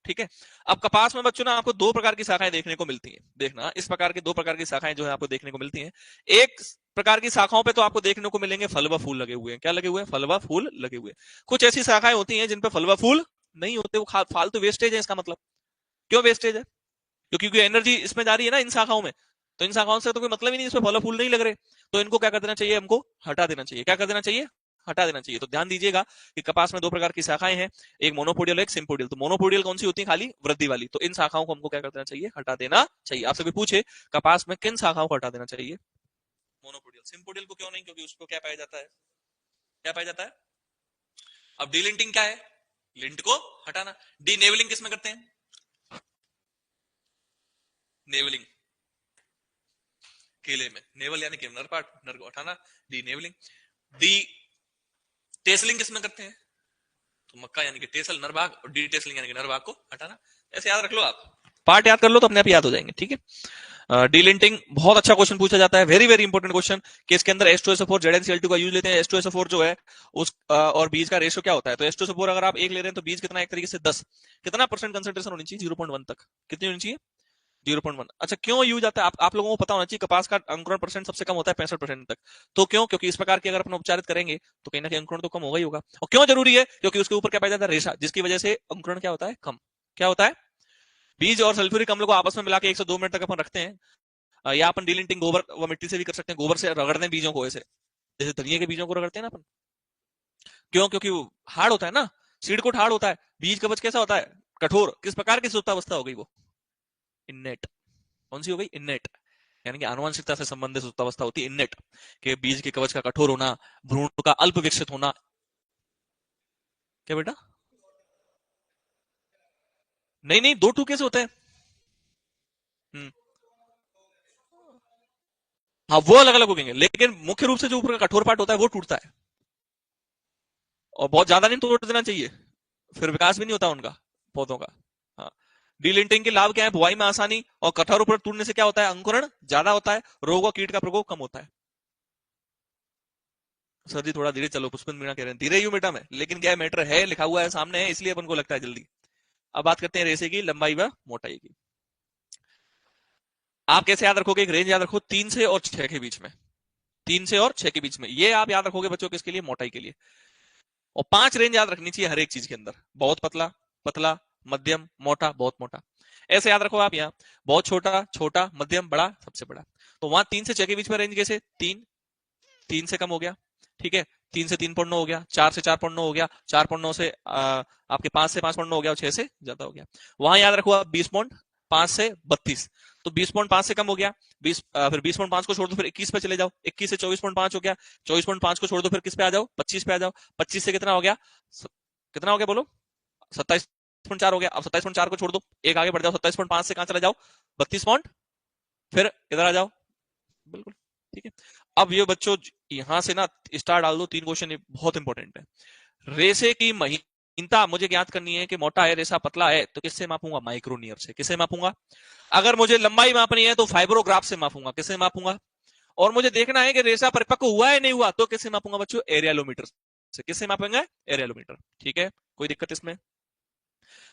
ठीक है। अब कपास में बच्चों ना आपको दो प्रकार की शाखाएं देखने को मिलती हैं, देखना इस प्रकार की दो प्रकार की शाखाएं जो है आपको देखने को मिलती हैं। एक प्रकार की शाखाओं पे तो आपको देखने को मिलेंगे फल व फूल लगे हुए हैं। क्या लगे हुए हैं? फल व फूल लगे हुए हैं। कुछ ऐसी शाखाएं होती हैं जिन पे फल व फूल नहीं होते, वो फालतू वेस्टेज है। इसका मतलब क्यों वेस्टेज है? क्योंकि एनर्जी इसमें जा रही है ना इन शाखाओं में, तो इन शाखाओं से तो कोई मतलब ही नहीं, इसमें फल फूल नहीं लग रहे, तो इनको क्या कर देना चाहिए? हमको हटा देना चाहिए। क्या कर देना चाहिए? हटा देना चाहिए। तो ध्यान दीजिएगा कि कपास में दो प्रकार की शाखाएं हैं, एक मोनोपोडियल एक सिंपोडियल। तो मोनोपोडियल कौन सी होती है? खाली वृद्धि वाली। तो इन शाखाओं को हमको क्या कर देना चाहिए? हटा देना चाहिए। आपसे कोई पूछे कपास में किन शाखाओं को हटा देना चाहिए? मोनोपोडियल। सिंपोडियल को क्यों नहीं? क्योंकि उसको क्या पाया जाता है? क्या पाया जाता है? अब डीलिंटिंग क्या है? लिंट को हटाना। डी नेवलिंग किसमें करते हैं? नेवलिंग केले में। नेवल यानी कि नर पार्ट, नर को हटाना, डी नेवलिंग। डी टेसलिंग किसमें करते हैं? तो मक्का यानी कि टेसल नर भाग, और डी टेसलिंग यानी कि नर भाग को हटाना। ऐसे याद रख लो, आप पार्ट याद कर लो तो अपने आप याद हो जाएंगे। ठीक है। डीलिंटिंग बहुत अच्छा क्वेश्चन पूछा जाता है, वेरी वेरी इंपॉर्टेंट क्वेश्चन, कि इसके अंदर H2SO4 ZnCl2 का यूज लेते हैं। H2SO4 जो है उस और बीज का रेशियो क्या होता है? तो H2SO4 अगर आप एक ले रहे हैं तो बीज कितना? एक तरीके से 10। कितना परसेंट कंसेंट्रेशन होनी चाहिए? 0.1 तक। कितनी होनी चाहिए? 0.1। अच्छा, क्यों यूज आता है? आप लोगों को पता होना चाहिए, कपास का अंकुरण परसेंट सबसे कम होता है 65% तक। तो क्यों? क्योंकि इस प्रकार की अगर अपन उपचारित करेंगे तो कहीं ना कहीं अंकुरण तो कम होगा ही होगा। और क्यों जरूरी है? क्योंकि उसके ऊपर क्या पाया जाता है? रेशा, जिसकी वजह से अंकुरण क्या होता है? कम। क्या होता है? बीज और सल्फ्यूरिक अम्ल को आपस में मिला के 1 से 2 मिनट तक अपन रखते हैं। या अपन डीलिंटिंग गोबर व मिट्टी से भी कर सकते हैं। गोबर से रगड़ दें बीजों को, ऐसे जैसे धनिया के बीजों को रगड़ते हैं ना अपन। क्यों? क्योंकि वो हार्ड होता है ना, सीड कोट हार्ड होता है। बीज कवच कैसा होता है? कठोर। किस प्रकार की सुप्तावस्था हो गई वो? इन्नेट। कौन सी हो गई? इन्नेट। यानी कि आनुवंशिकता से संबंधित सुप्तावस्था होती है इन्नेट, के बीज के कवच का कठोर होना, भ्रूण का अल्प विकसित होना। क्या बेटा? नहीं नहीं, दो टू कैसे होते हैं? हम्म। हाँ, वो अलग अलग उगेंगे, लेकिन मुख्य रूप से जो ऊपर का कठोर पार्ट होता है वो टूटता है। और बहुत ज्यादा नहीं तोड़ देना चाहिए, फिर विकास भी नहीं होता उनका, पौधों का। हाँ। डीलिंटिंग के लाभ क्या है? बुआई में आसानी, और कठोर ऊपर टूटने से क्या होता है? अंकुरण ज्यादा होता है, रोग और कीट का प्रकोप कम होता है। सर जी थोड़ा धीरे चलो, पुष्पन मीणा कह रहे हैं धीरे ही बेटा में, लेकिन क्या मैटर है, लिखा हुआ है सामने है, इसलिए अपन को लगता है जल्दी। अब बात करते हैं रेशे की लंबाई व मोटाई की। आप कैसे याद रखोगे? एक रेंज याद रखो 3 से और 6 के बीच में। 3 से और 6 के बीच में, ये आप याद रखोगे बच्चों, किसके लिए? मोटाई के लिए। और 5 रेंज याद रखनी चाहिए हर एक चीज के अंदर। बहुत पतला, पतला, मध्यम, मोटा, बहुत मोटा। ऐसे याद रखो आप यहाँ। बहुत छोटा, छोटा, मध्यम, बड़ा, सबसे बड़ा। तो वहां 3 से 6 के बीच में रेंज कैसे? 3 से कम हो गया, ठीक है। 3 से 3.9 हो गया, 4 से 4.9 हो गया, 4.9 से आपके 5 से 5.9 हो गया, और 6 से ज्यादा हो गया। वहां याद रखो आप 20 पॉइंट, 5 से 32। तो 20.5 से कम हो गया, 20 फिर 20.5 को छोड़ दो, फिर 21 पे चले जाओ, 21 से 24.5 हो गया, 24.5 को छोड़ दो, फिर किस पे आ जाओ? 25 पे आ जाओ। 25 से कितना हो गया? कितना हो गया बोलो? 27.4 हो गया। अब 27.4 को छोड़ दो, एक आगे बढ़ जाओ, 27.5 से कहां चले जाओ? 32 पॉइंट, फिर इधर आ जाओ। बिल्कुल ठीक है। अब ये बच्चों यहां से ना स्टार डाल दो, 3 क्वेश्चन बहुत इंपॉर्टेंट है। रेसे की महीनता मुझे ज्ञात करनी है, कि मोटा है रेसा, पतला है, तो किससे मापूंगा? माइक्रोनियर से। किससे मापूंगा? अगर मुझे लंबाई मापनी है तो फाइब्रोग्राफ से मापूंगा। किससे मापूंगा? और मुझे देखना है कि रेसा परिपक्व हुआ है नहीं हुआ, तो किससे मापूंगा बच्चों? एरियालोमीटर से। किससे मापेंगे? एरियालोमीटर। ठीक है, कोई दिक्कत इसमें?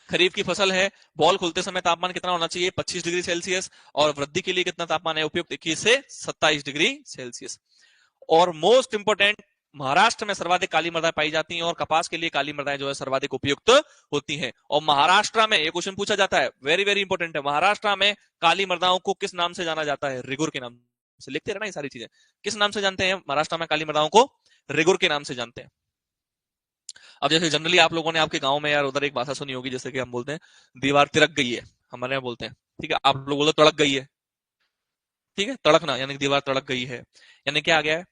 खरीफ की फसल है, बॉल खुलते समय तापमान कितना होना चाहिए? 25 डिग्री सेल्सियस। और वृद्धि के लिए कितना तापमान है उपयुक्त? 21 से 27 डिग्री सेल्सियस। और मोस्ट इंपोर्टेंट, महाराष्ट्र में सर्वाधिक काली मृदाएं पाई जाती हैं, और कपास के लिए काली मृदाएं जो है सर्वाधिक उपयुक्त होती हैं। और महाराष्ट्र में एक क्वेश्चन पूछा जाता है, वेरी वेरी इंपॉर्टेंट है, महाराष्ट्र में काली मृदाओं को किस नाम से जाना जाता है? रिगुर के नाम से। लिखते रहना ये सारी चीजें। किस नाम से जानते हैं महाराष्ट्र में काली मृदाओं को? रिगुर के नाम से जानते हैं। अब जैसे जनरली आप लोगों ने आपके गांव में यार उधर एक भाषा सुनी होगी, जैसे कि हम बोलते हैं दीवार तिरक गई है, हमारे यहाँ बोलते हैं, ठीक है। आप लोग बोलते तड़क गई है, ठीक है, तड़कना यानी कि दीवार तड़क गई है, यानी क्या आ गया है?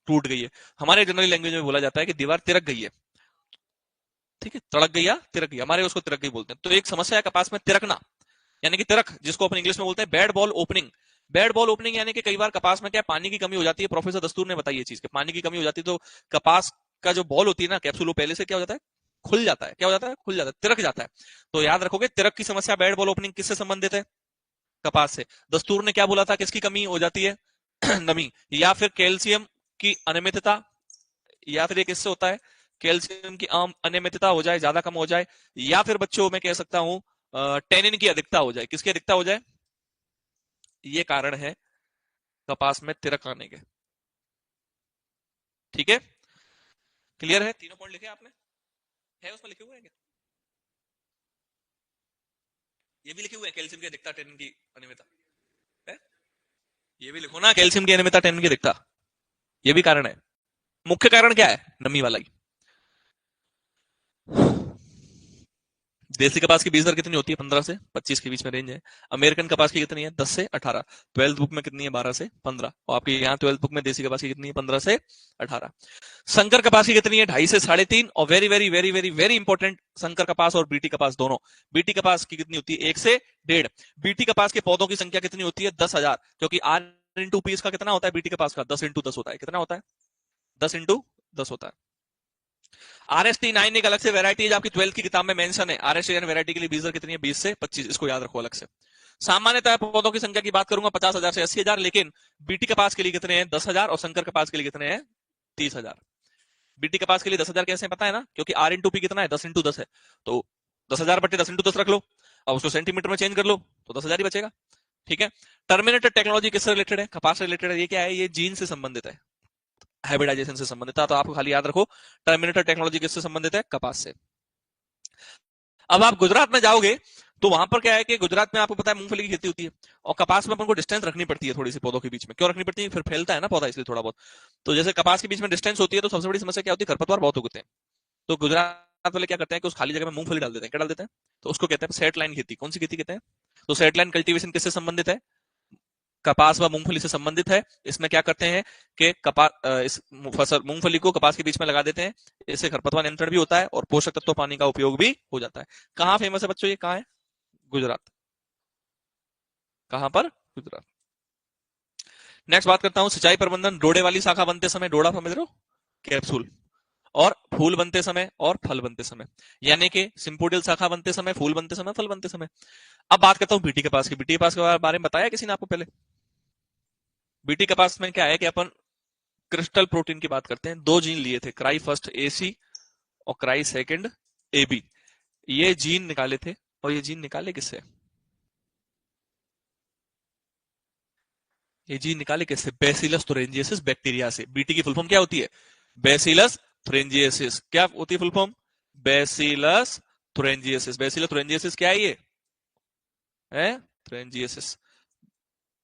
टूट गई है। हमारे जनरली लैंग्वेज में बोला जाता है कि दीवार तिरक गई है, ठीक है। तड़क गई या तिरक गई, हमारे उसको तिरक गई बोलते हैं। तो एक समस्या है कपास में तिरकना, यानी कि तिरक, जिसको अपन इंग्लिश में बोलते हैं bad ball opening. Bad ball opening यानी कि कई बार कपास में क्या पानी की कमी हो जाती है। प्रोफेसर दस्तूर ने बताई ये चीज कि पानी की कमी हो जाती है, तो कपास का जो बॉल होती है ना, कैप्सूल, वो पहले से क्या हो जाता है? खुल जाता है। क्या हो जाता है? खुल जाता है, तिरक जाता है। तो याद रखोगे, तिरक की समस्या, बैड बॉल ओपनिंग किससे संबंधित है? कपास से। दस्तूर ने क्या बोला था? किसकी कमी हो जाती है? नमी, या फिर कैल्शियम की अनियमितता, या फिर एक इससे होता है कैल्शियम की अनियमितता हो जाए, ज्यादा कम हो जाए, या फिर बच्चों में कह सकता हूं टेनिन की अधिकता हो जाए। किसकी अधिकता हो जाए? ये कारण है कपास में तिरक आने के। ठीक है, क्लियर है? तीनों पॉइंट लिखे आपने? है उसमें लिखे हुए हैं क्या? ये भी लिखे हुए हैं, कैल्शियम की अधिकता, टेनिन की अनियमितता है? ये भी लिखो ना, कैल्शियम की अनियमितता, टेनिन की अधिकता, ये भी कारण है। मुख्य कारण क्या है? नमी वाला ही। देसी कपास की बीज दर कितनी होती है? 15 से 25 के बीच में रेंज है। अमेरिकन कपास की कितनी है? 10 से 18। ट्वेल्थ बुक में कितनी है? 12 से 15। और आपके यहाँ ट्वेल्थ बुक में देसी कपास की कितनी है? 15 से 18। संकर कपास की कितनी है? 2.5 से 3.5। और very very very very very important, संकर कपास और बीटी कपास दोनों। बीटी कपास की कितनी होती है? 1 से 1.5। बीटी कपास के पौधों की संख्या कितनी होती है? 10,000। क्योंकि आर इंटू पी इसका कितना होता है? बीटी कपास का 10 इंटू 10 होता है। कितना होता है? 10 इंटू 10 होता है। RST9 एक अलग से वैरायटी है, आपकी 12th की किताब में मेंशन है। RST9 वैरायटी के लिए बीज दर कितनी है? 20 से 25। इसको याद रखो अलग से। सामान्यतः पौधों की संख्या की बात करूंगा 50,000 से 80,000, लेकिन बीटी कपास के लिए कितने हैं? 10,000। और संकर कपास के लिए कितने हैं? 30,000। बीटी कपास के लिए 10,000 कैसे पता है ना? क्योंकि आर इंटू पी कितना है? 10 इंटू 10 है। तो 10,000 बटे 10 इंटू 10 रख लो, और उसको सेंटीमीटर में चेंज कर लो, तो 10,000 ही बचेगा। ठीक है। टर्मिनेटेड टेक्नोलॉजी किससे रिलेटेड है? कपास से रिलेटेड है। ये क्या है? ये जीन से संबंधित है, हाइब्रिडाइजेशन से संबंधित है। तो आपको खाली याद रखो, टर्मिनेटेड टेक्नोलॉजी किससे संबंधित है? कपास से। अब आप गुजरात में जाओगे तो वहां पर क्या है कि गुजरात में आपको पता है मूंगफली की खेती होती है, और कपास में अपन को डिस्टेंस रखनी पड़ती है थोड़ी सी पौधों के बीच में। क्यों रखनी पड़ती है? फिर फैलता है ना पौधा, इसलिए थोड़ा बहुत। तो जैसे कपास के बीच में डिस्टेंस होती है, तो सबसे बड़ी समस्या क्या होती है? खरपतवार बहुत उगते हैं। तो गुजरात वाले क्या करते हैं कि उस खाली जगह में मूंगफली डाल देते हैं। क्या डाल देते हैं? तो उसको कहते हैं सेट लाइन खेती। कौन सी खेती कहते हैं? तो सेट लाइन कल्टीवेशन किससे संबंधित है? कपास व मूंगफली से संबंधित है। इसमें क्या करते हैं कि कपास इस फसल मूंगफली को कपास के बीच में लगा देते हैं। इससे खरपतवार नियंत्रण भी होता है और पोषक तत्व पानी का उपयोग भी हो जाता है। कहां फेमस है बच्चों? ये कहां है? गुजरात। कहां पर? गुजरात। नेक्स्ट बात करता हूं सिंचाई प्रबंधन। डोडे वाली शाखा बनते समय, डोडा समझ रहे हो? कैप्सूल। और फूल बनते समय और फल बनते समय, यानी कि सिंपोडियल शाखा बनते समय, फूल बनते समय, फल बनते समय। अब बात करता हूं बीटी कपास की। बीटी कपास के बारे में बताया किसी ने आपको पहले? बीटी कपास में क्या है कि अपन क्रिस्टल प्रोटीन की बात करते हैं। दो जीन लिए थे, क्राई फर्स्ट एसी और क्राई सेकंड एबी। ये जीन निकाले थे, और ये जीन निकाले किससे? ये जीन निकाले किससे? बेसिलस थुरिंजियसिस बैक्टीरिया से। बीटी की फुल फॉर्म क्या होती है? बेसिलस थुरिंजियसिस। क्या होती है फुल फॉर्म? बेसिलस थुरिंजियसिस। बेसिलस थुरिंजियसिस क्या है? ये है थुरिंजियसिस।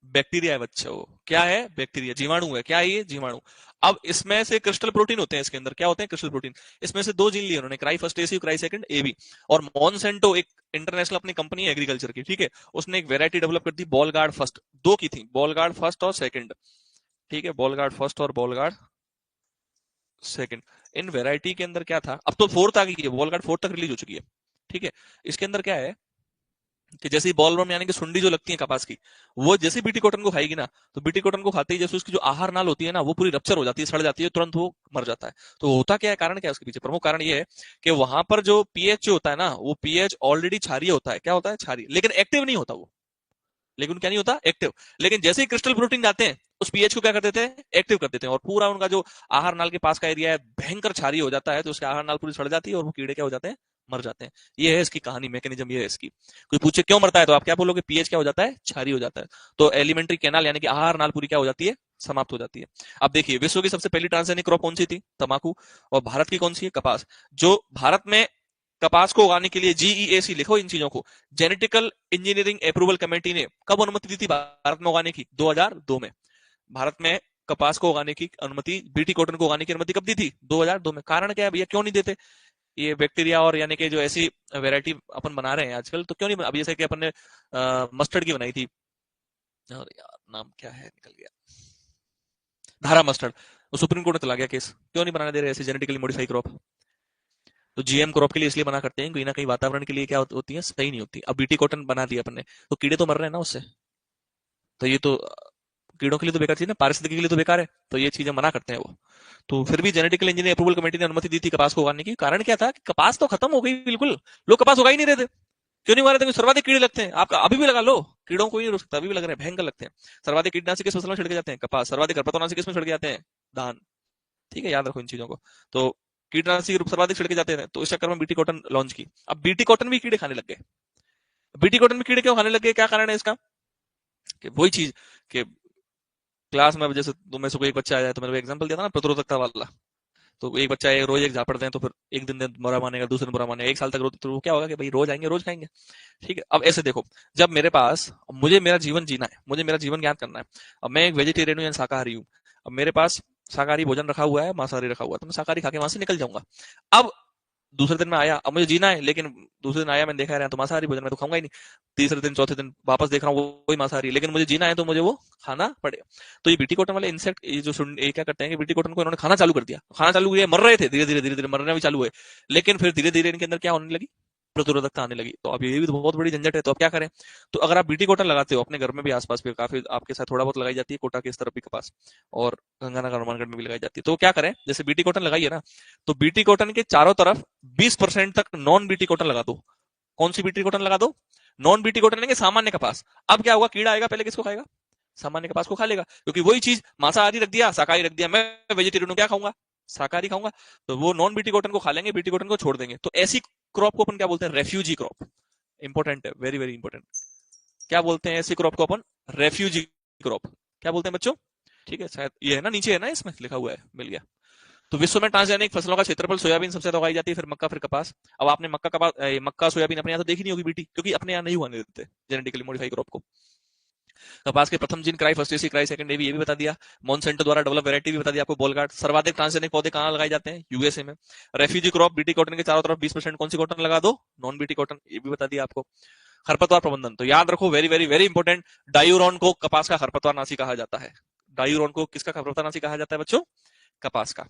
बैक्टीरिया है बच्चों। क्या है? बैक्टीरिया, जीवाणु है। क्या है ये? जीवाणु। अब इसमें से क्रिस्टल प्रोटीन होते हैं, इसके अंदर क्या होते हैं? Crystal protein. इसमें से दो जीन लिए उन्होंने, cry first AC, cry second AB. और मॉन्सेंटो एक इंटरनेशनल अपनी कंपनी है एग्रीकल्चर की, ठीक है, उसने एक वेरायटी डेवलप कर दी, बॉल गार्ड फर्स्ट। दो की थी, बॉल गार्ड फर्स्ट और सेकंड। ठीक है, बॉल गार्ड फर्स्ट और बॉल गार्ड सेकंड। इन वेरायटी के अंदर क्या था? अब तो फोर्थ आ गई है, बॉल गार्ड फोर्थ तक रिलीज हो चुकी है। ठीक है। इसके अंदर क्या है कि जैसे बॉल वर्म यानी कि सुंडी जो लगती है कपास की, वो जैसे बीटी कॉटन को खाएगी ना, तो बीटी कॉटन को खाते ही जैसे उसकी जो आहार नाल होती है ना, वो पूरी रप्चर हो जाती है, सड़ जाती है, तुरंत वो मर जाता है। तो होता क्या है? कारण क्या है उसके पीछे? प्रमुख कारण ये है कि वहां पर जो पीएच जो होता है ना, वो पीएच ऑलरेडी क्षारीय होता है। क्या होता है? क्षारीय, लेकिन एक्टिव नहीं होता वो। लेकिन क्या नहीं होता? एक्टिव। लेकिन जैसे ही क्रिस्टल प्रोटीन जाते हैं, उस पीएच को क्या कर देते हैं? एक्टिव कर देते हैं, और पूरा उनका जो आहार नाल के पास का एरिया है भयंकर क्षारीय हो जाता है। तो उसके आहार नाल पूरी सड़ जाती है, और वो कीड़े क्या हो जाते हैं? मर जाते हैं। ये है इसकी कहानी, मैकेनिज्म ये है इसकी। कोई पूछे क्यों मरता है, तो आप क्या बोलोगे? पीएच क्या हो जाता है? क्षारीय हो जाता है। तो एलिमेंट्री कैनाल यानी कि आहार नाल पूरी क्या हो जाती है? समाप्त हो जाती है। अब देखिए, विश्व की सबसे पहली ट्रांसजेनिक क्रॉप कौन सी थी? तंबाकू। और भारत की कौन सी है? कपास। जो भारत में कपास को उगाने के लिए जीईएसी, लिखो इन चीजों को, जेनेटिकल इंजीनियरिंग अप्रूवल कमेटी ने कब अनुमति दी थी भारत में उगाने की? 2002 में। भारत में कपास को उगाने की अनुमति, बीटी कॉटन को उगाने की अनुमति कब दी थी? 2002 में। कारण क्या है भैया, क्यों नहीं देते? ये बैक्टीरिया और यानी कि जो ऐसी वैरायटी अपन बना रहे हैं आजकल, तो क्यों नहीं? अब जैसे कि अपन ने मस्टर्ड की बनाई थी, और यार नाम क्या है, निकल गया, धारा मस्टर्ड। वो सुप्रीम कोर्ट में चला गया केस। क्यों नहीं बनाने दे रहे ऐसी जेनेटिकली मॉडिफाई क्रॉप? तो जीएम क्रॉप के लिए इसलिए मना करते हैं, कहीं ना कहीं वातावरण के लिए क्या होती है? सही नहीं होती। अब बीटी कॉटन बना दिया अपन ने, तो कीड़े तो मर रहे हैं ना उससे। तो ये तो कीड़ों के लिए तो बेकार चीज है, पारिस्थितिकी के लिए तो बेकार है। तो ये चीजें मना करते हैं वो। तो फिर भी जेनेटिकल इंजीनियरिंग अप्रूवल कमेटी ने अनुमति दी थी कपास को उगाने की। कारण क्या था? कि कपास तो खत्म हो गई बिल्कुल, लोग कपास उगा ही नहीं रहे थे। क्यों नहीं उगा रहे थे? क्योंकि सर्वाधिक कीड़े लगते हैं। आप अभी भी लगा लो, कीड़ों को ही नहीं रोक सकता, अभी भी लग रहे हैं, भयंकर लगते हैं। सर्वाधिक कीटनाशक किस फसल में छिड़के जाते हैं? कपास। सर्वाधिक खरपतवारनाशक किस में छिड़के जाते हैं? धान। ठीक है, याद रखो इन चीजों को। तो कीटनाशी के रूप सर्वाधिक छिड़के जाते हैं, तो इस चक्कर में बीटी कॉटन लॉन्च की। अब बीटी कॉटन भी कीड़े खाने लग गए। बीटी कॉटन में कीड़े क्यों खाने लग गए, क्या कारण है इसका? कि वही चीज कि क्लास में जैसे तुम में से कोई एक बच्चा आ जाए, तो मैंने एग्जांपल दिया था ना प्रतिरोधकता वाला, तो एक बच्चा रोज एक झापड़ दें तो फिर एक दिन बुरा मानेगा, दूसरे दिन बुरा मानेगा, एक साल तक रोज, तो क्या होगा कि भाई रोज आएंगे रोज खाएंगे। ठीक है, अब ऐसे देखो, जब मेरे पास, मुझे मेरा जीवन जीना है, मुझे मेरा जीवन ज्ञात करना है, अब मैं एक वेजिटेरियन हूँ या शाकाहारी हूँ, अब मेरे पास शाकाहारी भोजन रखा हुआ है, मांसाहारी रखा हुआ है, तो मैं शाकाहारी खा के वहां से निकल जाऊंगा। अब दूसरे दिन में आया, अब मुझे जीना है, लेकिन दूसरे दिन आया, मैंने देखा है तो मांसाहारी भोजन मैं तो खाऊंगा ही नहीं। तीसरे दिन चौथे दिन वापस देख रहा हूँ वही मांसाहारी, लेकिन मुझे जीना है तो मुझे वो खाना पड़ेगा। तो ये बीटी कॉटन वाले इंसेक्ट, ये जो ये क्या करते हैं कि बीटी कॉटन को इन्होंने खाना चालू कर दिया, खाना चालू किया, मर रहे थे, धीरे धीरे मरना भी चालू हुए, लेकिन फिर धीरे धीरे इनके अंदर क्या होने लगी, प्रतिरोधकता आने लगी। तो अब ये भी तो बहुत बड़ी झंझट है, तो अब क्या करें? तो अगर आप बीटी कॉटन लगाते हो अपने घर में भी, आसपास भी काफी आपके साथ थोड़ा बहुत लगाई जाती है, कोटा के इस तरफ भी कपास, और गंगानगर हनुमानगढ़ में भी लगाई जाती है। तो क्या करें, जैसे बीटी कॉटन लगाई है ना, तो बीटी कॉटन के चारों तरफ 20% तक नॉन बीटी कॉटन लगा दो। कौन सी बीटी कॉटन लगा दो? नॉन बीटी कॉटन लेंगे, सामान्य कपास। अब क्या होगा, कीड़ा आएगा, पहले किसको खाएगा? सामान्य कपास को खा लेगा, क्योंकि वही चीज मांसाहारी रख दिया, शाकाहारी रख दिया, मैं वेजिटेरियन हूं, क्या खाऊंगा? शाकाहारी खाऊंगा। तो वो नॉन बीटी कॉटन को खा लेंगे, बीटी कॉटन को छोड़ देंगे। तो ऐसी क्रॉप को अपन क्या बोलते हैं? Refugee crop. इंपॉर्टेंट है, वेरी वेरी इंपॉर्टेंट। क्या बोलते हैं ऐसी क्रॉप को अपन? Refugee crop. क्या बोलते हैं बच्चों? ठीक है, शायद ये है ना, नीचे है ना, इसमें लिखा हुआ है, मिल गया। तो विश्व में ट्रांसजेनिक फसलों का क्षेत्रफल, सोयाबीन सबसे ज्यादा उगाई जाती है, फिर मक्का, फिर कपास। अब आपने मक्का, कपास, मक्का सोयाबीन अपने यहाँ तो देखी नहीं होगी बीटी, क्योंकि अपने यहाँ नहीं उगाने देते जेनेटिकली मॉडिफाई क्रॉप को। कपास के प्रथम gene cry, first AC cry, second AV, ये भी बता दिया। मॉन्सेंटो द्वारा डेवलप वैरायटी भी बता दिया आपको, बॉलगार्ड। सर्वाधिक ट्रांसजेनिक पौधे कहां लगाए जाते हैं? यूएसए में। रेफ्यूजी क्रॉप बीटी कॉटन के चारों तरफ 20% कौन सी कॉटन लगा दो? नॉन बीटी कॉटन, ये भी बता दिया आपको। खरपतवार प्रबंधन, तो याद रखो, वेरी वेरी वेरी इंपॉर्टेंट, डायूरोन को कपास का खरपतवार नाशी कहा जाता है। डायूरोन को किसका खरपतवार नाशी कहा जाता है बच्चों? कपास का।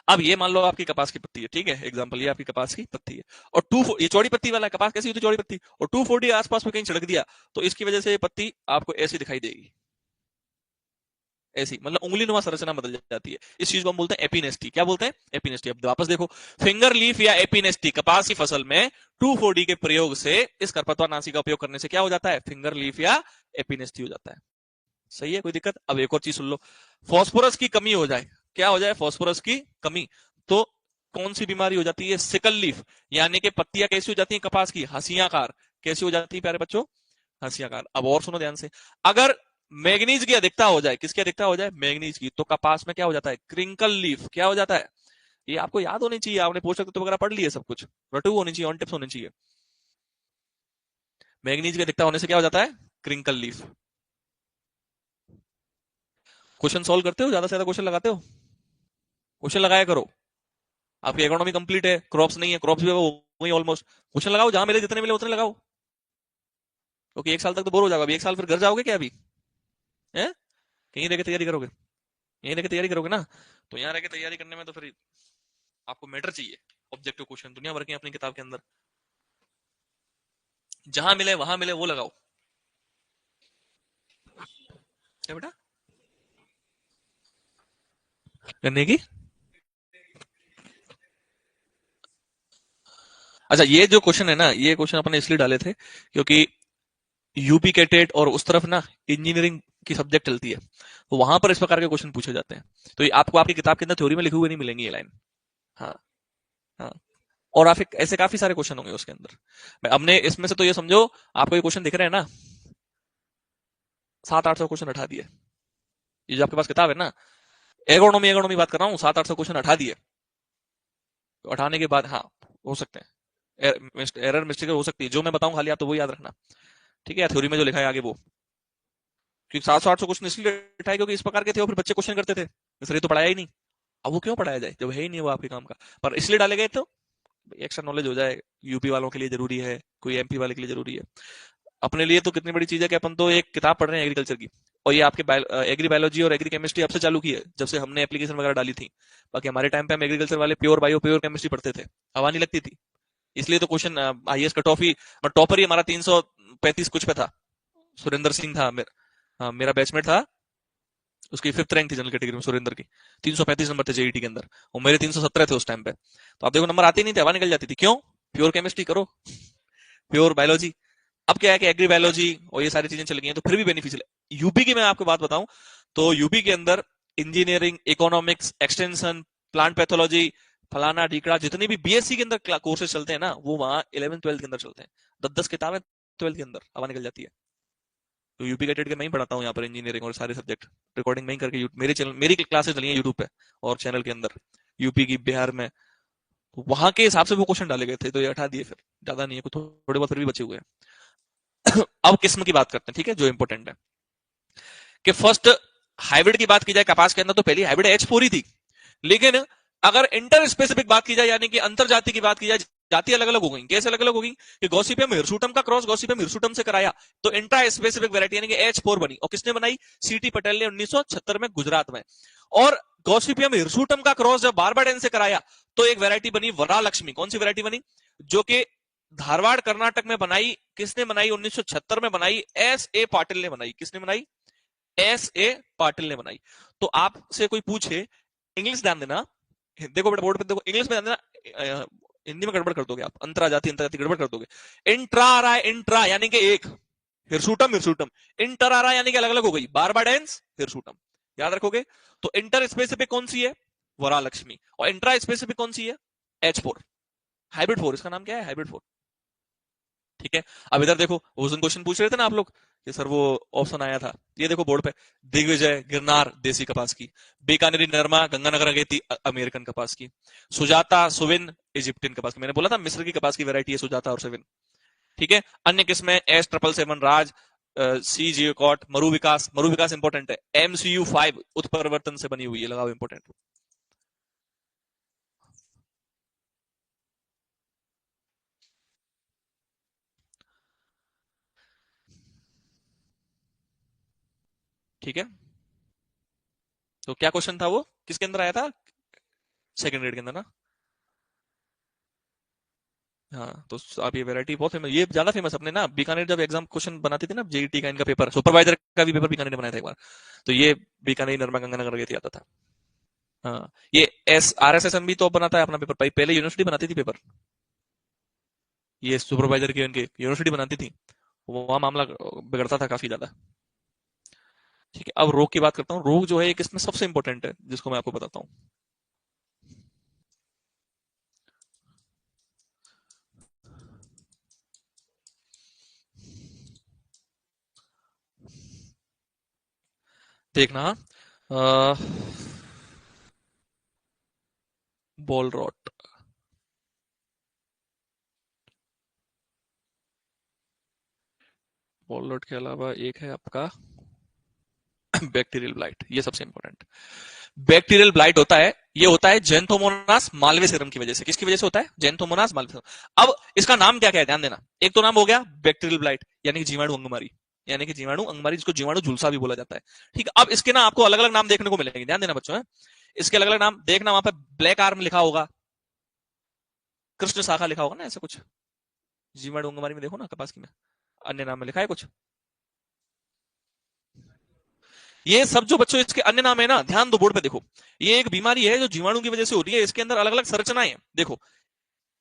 अब ये मान लो आपकी कपास की पत्ती है, ठीक है, एग्जांपल, ये आपकी कपास की पत्ती है, और ये चौड़ी पत्ती वाला है, कपास कैसी होती है? चौड़ी पत्ती, और 240 आसपास में कहीं छिड़क दिया, तो इसकी वजह से ये पत्ती आपको ऐसी दिखाई देगी, ऐसी, मतलब उंगली नुमा संरचना बदल जाती है। इस चीज को हम बोलते हैं एपिनेस्टी। क्या बोलते हैं? एपिनेस्टी। अब वापस देखो, फिंगर लीफ या एपिनेस्टी, कपास की फसल में 2,4-D के प्रयोग से, इस खरपतवार नाशी का उपयोग करने से क्या हो जाता है? फिंगर लीफ या एपिनेस्टी हो जाता है। सही है, कोई दिक्कत? अब एक और चीज सुन लो, फास्फोरस की कमी हो जाए, क्या हो जाए? फास्फोरस की कमी, तो कौन सी बीमारी हो जाती है? सिकल लीफ, यानी कि पत्तियां कैसी हो जाती हैं कपास की? हंसियाकार। कैसी हो जाती है प्यारे बच्चों? हंसियाकार। अब और सुनो ध्यान से, अगर मैग्नीज की अधिकता हो जाए, किसकी अधिकता हो जाए? मैग्नीज की, तो कपास में क्या हो जाता है? Crinkle leaf. क्या हो जाता है? ये आपको याद होनी चाहिए, आपने पोषक तत्व वगैरह पढ़ लिए सब कुछ, रटू होनी चाहिए, ऑन टिप्स होनी चाहिए। मैग्नीज की अधिकता होने से क्या हो जाता है? Crinkle leaf. क्वेश्चन सॉल्व करते हो? ज्यादा से ज्यादा क्वेश्चन लगाते हो? क्वेश्चन लगाया करो, आपकी इकोनॉमी कंप्लीट है, क्रॉप्स नहीं है, क्रॉप्स भी वही ऑलमोस्ट। क्वेश्चन लगाओ, जहां मिले, जितने मिले उतने लगाओ, क्योंकि एक साल तक तो बोर हो जाओगे। अभी एक साल फिर घर जाओगे क्या? अभी है, कहीं रह के तैयारी करोगे? यहीं रह के तैयारी करोगे ना? तो यहाँ रह के तैयारी करने में तो फिर आपको मैटर चाहिए, ऑब्जेक्टिव क्वेश्चन, दुनिया भर के अपनी किताब के अंदर, जहां मिले वहां मिले वो लगाओ। क्या बेटा करने की? अच्छा, ये जो क्वेश्चन है ना, ये क्वेश्चन अपने इसलिए डाले थे क्योंकि यूपी के टेट और उस तरफ ना इंजीनियरिंग की सब्जेक्ट चलती है, तो वहां पर इस प्रकार के क्वेश्चन पूछे जाते हैं। तो ये आपको आपकी किताब के अंदर थ्योरी में लिखे हुए नहीं मिलेंगी ये लाइन। हाँ, हाँ। और आप ऐसे काफी सारे क्वेश्चन होंगे उसके अंदर। मैं हमने इसमें से तो ये समझो, आपको ये क्वेश्चन दिख रहे हैं ना, 700-800 क्वेश्चन हटा दिए। ये जो आपके पास किताब है ना, एगोनॉमी एगोनॉमी बात कर रहा हूँ, 700-800 क्वेश्चन हटा दिए। तो हटाने के बाद हाँ, हो सकते हैं एरर मिस्टेक हो सकती है, जो मैं बताऊं खाली आप तो वो याद रखना, ठीक है? थ्योरी में जो लिखा है आगे वो, क्योंकि 700-800 क्वेश्चन इसलिए हटाए क्योंकि इस प्रकार के थे, और फिर बच्चे क्वेश्चन करते थे, सर ये तो पढ़ाया ही नहीं। अब वो क्यों पढ़ाया जाए जब है ही नहीं वो आपके काम का? पर इसलिए डाले गए तो एक्स्ट्रा नॉलेज हो जाए, यूपी वालों के लिए जरूरी है, कोई एमपी वाले के लिए जरूरी है। अपने लिए तो कितनी बड़ी चीज है कि अपन तो एक किताब पढ़ रहे हैं एग्रीकल्चर की, और ये आपके एग्री बायोलॉजी और एग्री केमिस्ट्री अब से चालू की है, जब से हमने एप्लीकेशन वगैरह डाली थी। बाकी हमारे टाइम पे हम एग्रीकल्चर वाले प्योर बायो प्योर केमिस्ट्री पढ़ते थे, हवा नहीं लगती थी। इसलिए तो क्वेश्चन आईएएस कट ऑफ ही, टॉपर ही हमारा 335 कुछ पे था, सुरेंद्र सिंह था मेरा बैचमेट था, उसकी 5th रैंक थी जनरल कैटेगरी में सुरेंद्र की, 335 नंबर थे जेईटी के अंदर, और मेरे 317 थे उस टाइम पे। तो आप देखो नंबर आते ही नहीं थे, हवा निकल जाती थी। क्यों? प्योर केमिस्ट्री करो, प्योर बायोलॉजी। अब क्या है कि एग्री बायोलॉजी और ये सारी चीजें चल गई हैं, तो फिर भी बेनिफिशियल है। यूपी की मैं आपको बात बताऊं, तो यूपी के अंदर engineering, economics, extension, plant pathology, फलाना ढीकड़ा, जितनी भी बीएससी के अंदर कोर्सेज चलते हैं ना, वो वहां 11th 12th के अंदर चलते हैं। 10-10 किताबें 12th के अंदर हवा निकल जाती है। तो यूपी के टेट के मैं ही पढ़ाता हूँ यहाँ पर, इंजीनियरिंग और सारे सब्जेक्ट रिकॉर्डिंग में ही करके मेरे चैनल, मेरी क्लासेस चली हैं यूट्यूब पे और चैनल के अंदर, यूपी की, बिहार में। तो वहां के हिसाब से वो क्वेश्चन डाले गए थे, तो ये हटा दिए फिर, ज्यादा नहीं है, कुछ थोड़े बहुत फिर भी बचे हुए हैं। अब किस्म की बात करते हैं, ठीक है, जो इंपॉर्टेंट है कि फर्स्ट हाइब्रिड की बात की जाए कपास के अंदर, तो पहली हाइब्रिड H4 ही थी। लेकिन अगर इंटर स्पेसिफिक बात की जाए, यानी कि अंतर जाति की बात की जाए, जाति अलग अलग हो गई। कैसे अलग अलग हो गई कि गॉसिपियम हिरसुटम का क्रॉस गॉसिपियम हिरसुटम से कराया, तो इंट्रा स्पेसिफिक वैरायटी यानी कि H4 बनी। और किसने बनाई? सीटी पटेल ने 1976 में गुजरात में। और गॉसिपियम हिरसुटम का क्रॉस जब बारबाडेन से कराया, तो एक वैरायटी बनी वरालक्ष्मी। कौन सी वैरायटी बनी? जो कि धारवाड़ कर्नाटक में बनाई। किसने बनाई? 1976 में बनाई, S.A. पाटिल ने बनाई। किसने बनाई? S.A. पाटिल ने बनाई। तो आपसे कोई पूछे, इंग्लिश ध्यान देना, देखो बेटा बोर्ड पे देखो, इंग्लिश में ध्यान देना, हिंदी में गड़बड़ कर दोगे आप, अंतराजाति अंतराजाति गड़बड़ कर दोगे। इंट्रा आ रहा है, इंट्रा यानी कि एक, हिरसुटम हिरसुटम, इंटर आ रहा है यानी कि अलग अलग हो गई, बारबाडेंस हिरसुटम, याद रखोगे। तो इंटर स्पेसिफिक कौन सी है? वरालक्ष्मी। और इंट्रा स्पेसिफिक कौन सी है? H4, हाइब्रिड 4, इसका नाम क्या है? हाइब्रिड 4। ठीक है। अब इधर देखो, उस दिन क्वेश्चन पूछ रहे थे ना आप लोग कि सर वो ऑप्शन आया था, ये देखो बोर्ड पे, दिग्विजय गिरनार देसी कपास की, बीकानेरी नरमा गंगानगर अगेती अमेरिकन कपास की, सुजाता सुविन इजिप्टियन कपास की। मैंने बोला था मिस्र की कपास की वैरायटी है सुजाता और सुविन। ठीक है। अन्य किस्में S777 राज, सी जियोकॉट, मरु विकास। मरु विकास इंपॉर्टेंट है। MCU5 उत्परिवर्तन से बनी हुई है, लगाओ इंपॉर्टेंट। ठीक है। तो क्या क्वेश्चन था वो, किसके अंदर आया था? सेकंड ग्रेड के अंदर ना। हाँ, तो आप ये वैरायटी बहुत फेमस, ये ज्यादा फेमस अपने ना, बीकानेर जब एग्जाम क्वेश्चन बनाती थी ना, जेईटी का इनका पेपर, सुपरवाइजर का भी पेपर बीकानेर ने बनाया था एक बार। तो ये बीकानेर नरमा गंगानगर गई थी, आता था। हाँ, ये RSSM भी तो बनाता है अपना पेपर, भाई पहले यूनिवर्सिटी बनाती थी पेपर, ये सुपरवाइजर की उनकी यूनिवर्सिटी बनाती थी, वहां मामला बिगड़ता था काफी ज्यादा। ठीक है। अब रोग की बात करता हूँ। रोग जो है एक इसमें सबसे इंपॉर्टेंट है, जिसको मैं आपको बताता हूँ। देखना, बॉल रॉट, बॉल रॉट के अलावा एक है आपका बैक्टीरियल ब्लाइट, ये सबसे इंपॉर्टेंट। बैक्टीरियल ब्लाइट होता है, ये होता है जेंथोमोनास मालवे सीरम की वजह से। किसकी वजह से होता है? जेंथोमोनास मालवे सीरम। अब इसका नाम क्या क्या है, ध्यान देना। एक तो नाम हो गया बैक्टीरियल ब्लाइट, यानी कि जीवाणु अंगमारी, यानी कि जीवाणु अंगमारी, जिसको जीवाणु झुलसा भी बोला जाता है। ठीक है। अब इसके ना आपको अलग अलग नाम देखने को मिलेंगे, ध्यान देना बच्चों है? इसके अलग अलग नाम देखना, वहां पर ब्लैक आर्म लिखा होगा, कृष्ण शाखा लिखा होगा ना, ऐसा कुछ। जीवाणु अंगमारी में देखो ना, कपास की में अन्य नाम में लिखा है कुछ। ये सब जो बच्चों इसके अन्य नाम है ना, ध्यान दो बोर्ड पे देखो, ये एक बीमारी है जो जीवाणु की वजह से होती है। इसके अंदर अलग अलग संरचनाएं हैं, देखो।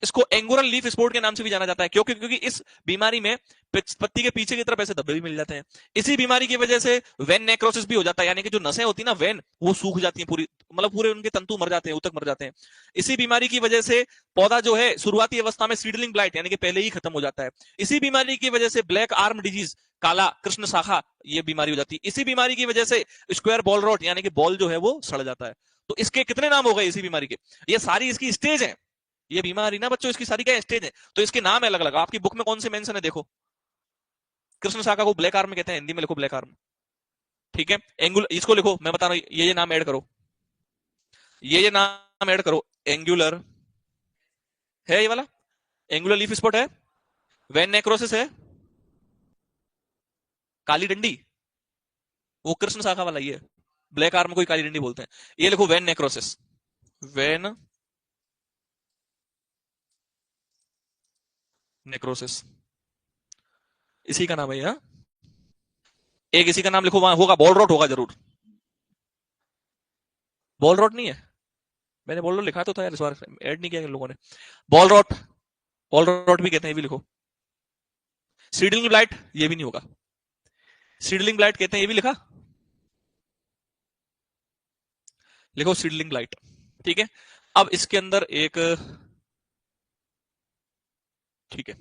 इसको एंगुरल लीफ स्पॉट के नाम से भी जाना जाता है, क्योंकि क्योंकि इस बीमारी में पत्ती के पीछे की तरफ ऐसे धब्बे भी मिल जाते हैं। इसी बीमारी की वजह से वेन नेक्रोसिस भी हो जाता है, यानी कि जो नसें होती है ना, वेन, वो सूख जाती हैं पूरी, मतलब पूरे उनके तंतु मर जाते हैं, उतक मर जाते हैं। इसी बीमारी की वजह से पौधा जो है शुरुआती अवस्था में सीडलिंग ब्लाइट, यानी कि पहले ही खत्म हो जाता है। इसी बीमारी की वजह से ब्लैक आर्म डिजीज, काला कृष्ण शाखा, ये बीमारी हो जाती है। इसी बीमारी की वजह से स्क्वायर बॉल रॉट, यानी कि बॉल जो है वो सड़ जाता है। तो इसके कितने नाम हो गए इसी बीमारी के? ये सारी इसकी स्टेज है, ये बीमारी ना बच्चों, इसकी सारी क्या स्टेज है, तो इसके नाम है अलग अलग। आपकी बुक में कौन से मेंशन है देखो। कृष्ण शाखा को ब्लैक आर्म कहते हैं, हिंदी में लिखो ब्लैक आर्म। ठीक है। एंगुलर, इसको लिखो, मैं बता रहा हूं, ये नाम ऐड करो, ये नाम ऐड करो। एंगुलर है ये वाला, एंगुलर लीफ स्पॉट है, वेन नेक्रोसिस है, काली डंडी, वो कृष्ण शाखा वाला ये, ब्लैक आर्म को काली डंडी बोलते हैं। ये लिखो वेन नेक्रोसिस, वेन नेक्रोसिस, इसी का नाम है ये। एक इसी का नाम लिखो, वहां होगा बॉल रॉट, होगा जरूर। बॉल रॉट नहीं है? मैंने बॉल रॉट लिखा तो था यार, इस बार ऐड नहीं किया इन लोगों ने। बॉल रॉट, बॉल रॉट भी कहते हैं, ये भी लिखो। सीडलिंग ब्लाइट, ये भी नहीं होगा। सीडलिंग ब्लाइट कहते हैं, ये भी लिखा, लिखो सीडलिंग ब्लाइट। ठीक है। अब इसके अंदर एक, ठीक है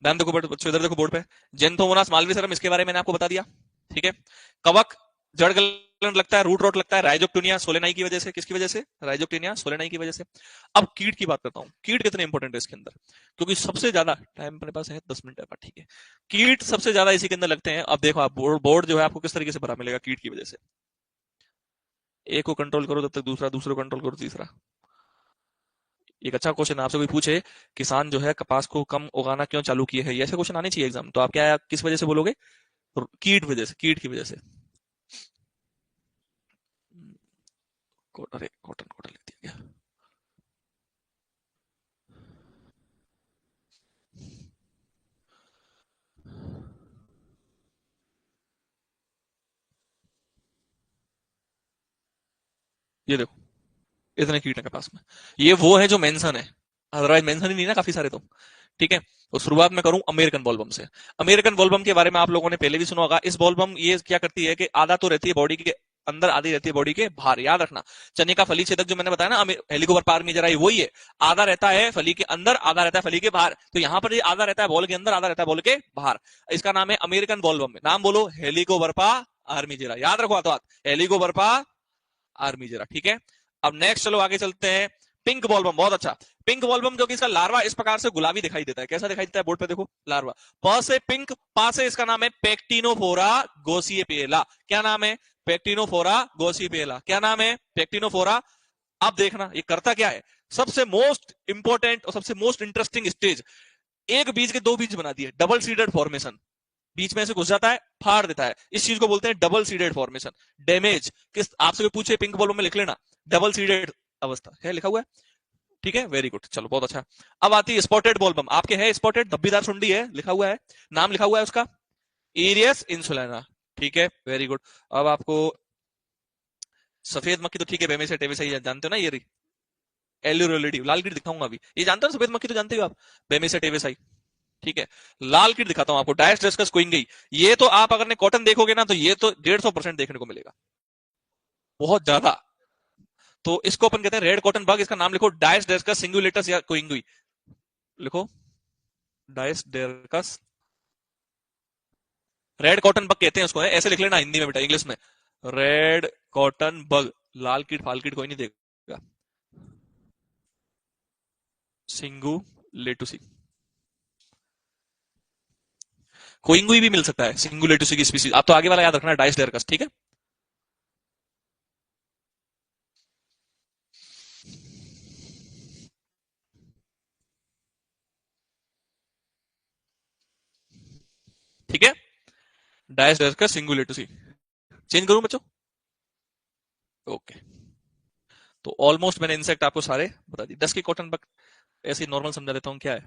मैम देखो बच्चों इधर देखो बोर्ड पे, जेंथोमोनास मालवीसरम, इसके बारे में मैंने आपको बता दिया। ठीक है, कवक, जड़ गलन लगता है, रूट रोट लगता है राइजोक्टोनिया सोलेनाई की वजह से। किसकी वजह से? राइजोक्टोनिया सोलेनाई की वजह से। अब कीट की बात करता हूं, कीट कितने इंपॉर्टेंट है इसके अंदर, क्योंकि सबसे ज्यादा टाइम अपने पास है 10 मिनट है, ठीक है। कीट सबसे ज्यादा इसी के अंदर लगते हैं। अब देखो आप बोर्ड जो है आपको किस तरीके से भरा मिलेगा कीट की वजह से। एक को कंट्रोल करो तब तक दूसरा, दूसरे को कंट्रोल करो तीसरा। एक अच्छा क्वेश्चन आपसे कोई पूछे, किसान जो है कपास को कम उगाना क्यों चालू किए है, ये ऐसे क्वेश्चन आने चाहिए एग्जाम, तो आप क्या किस वजह से बोलोगे? कीट वजह से, कीट की वजह से। अरे कॉटन कॉटन लिख दिया क्या? ये देखो इतने कीट है कपास में, ये वो है जो मेंशन है, अदरवाइज मेंशन ही नहीं ना काफी सारे तो। ठीक है, तो शुरुआत में करूं अमेरिकन बॉलबम से। अमेरिकन बॉलबम के बारे में आप लोगों ने पहले भी सुना होगा। इस बॉलबम ये क्या करती है कि आधा तो रहती है बॉडी के अंदर, आधी रहती है बॉडी के बाहर। याद रखना, चने का फली छेदक जो मैंने बताया ना हेलिकोवर पार में जरा वही है, आधा रहता है फली के अंदर, आधा रहता है फली के बाहर। तो यहाँ पर ये आधा रहता है बॉल के अंदर, आधा रहता है बॉल के बाहर। इसका नाम है अमेरिकन बॉलबम। नाम बोलो, हेलिकोवर्पा आर्मीजेरा। याद रखो हाथों हाथ, हेलिकोवर्पा आर्मीजेरा। ठीक है, अब नेक्स्ट चलो आगे चलते हैं। पिंक बॉलबम, बहुत अच्छा। पिंक बॉलबम जो कि इसका लार्वा इस प्रकार से गुलाबी दिखाई देता है। कैसा दिखाई देता है? बोर्ड पे देखो लार्वा, प से पिंक, पा से इसका नाम है पेक्टिनोफोरा गोसिएपिएला। क्या नाम है? पेक्टिनोफोरा गोसिएपिएला। क्या नाम है? पेक्टिनोफोरा। अब देखना ये करता क्या है। सबसे मोस्ट इंपोर्टेंट और सबसे मोस्ट इंटरेस्टिंग स्टेज, एक बीज के दो बीज बना दिए, डबल सीडेड फॉर्मेशन। बीच में से घुस जाता है, फाड़ देता है। इस चीज को बोलते हैं डबल सीडेड फॉर्मेशन। डैमेज किस, आपसे पूछे पिंक बॉलबम में लिख लेना, डबल सीडेड अवस्था है, लिखा हुआ है। ठीक है, वेरी गुड, चलो बहुत अच्छा। अब आती है स्पॉटेड बॉलबम। आपके है स्पॉटेड, धब्बीदार सुंडी है, लिखा हुआ है, नाम लिखा हुआ है उसका, एरियस इंसुलाना। ठीक है, वेरी गुड। अब आपको सफेद मक्खी तो ठीक है, बेमे से टेवे से जानते हो ना, ये एल्यूरोलिडी, लाल कीट दिखाऊंगा अभी। ये जानते हो सफेद मक्खी तो जानते हो आप, बेमे से टेवे साई। ठीक है, लाल कीट दिखाता हूं आपको, डायस डिस्कस क्विंगई। ये तो आप अगर ने कॉटन देखोगे ना, तो ये तो 150% देखने को मिलेगा, बहुत ज्यादा। तो इसको अपन कहते हैं रेड कॉटन बग। इसका नाम लिखो, डायस डिस्कस सिंगुलेटस या क्विंगई। लिखो, डायस डेरकस, रेड कॉटन बग कहते हैं उसको, है ऐसे लिख लेना हिंदी में बेटा, इंग्लिश में रेड कॉटन बग। लाल कीट फाल कीट कोई नहीं देगा। सिंगू लेटुसी, कोइंगुई भी मिल सकता है, सिंगू लेटुसी की स्पीसीज। आप तो आगे वाला याद रखना, डायस डेरकस। ठीक है, ठीक है, डायस डेरकस सिंगू लेटुसी। चेंज करूं बच्चों? ओके, तो ऑलमोस्ट मैंने इंसेक्ट आपको सारे बता दिए। डस्की कॉटन बग ऐसे नॉर्मल समझा देता हूं क्या है।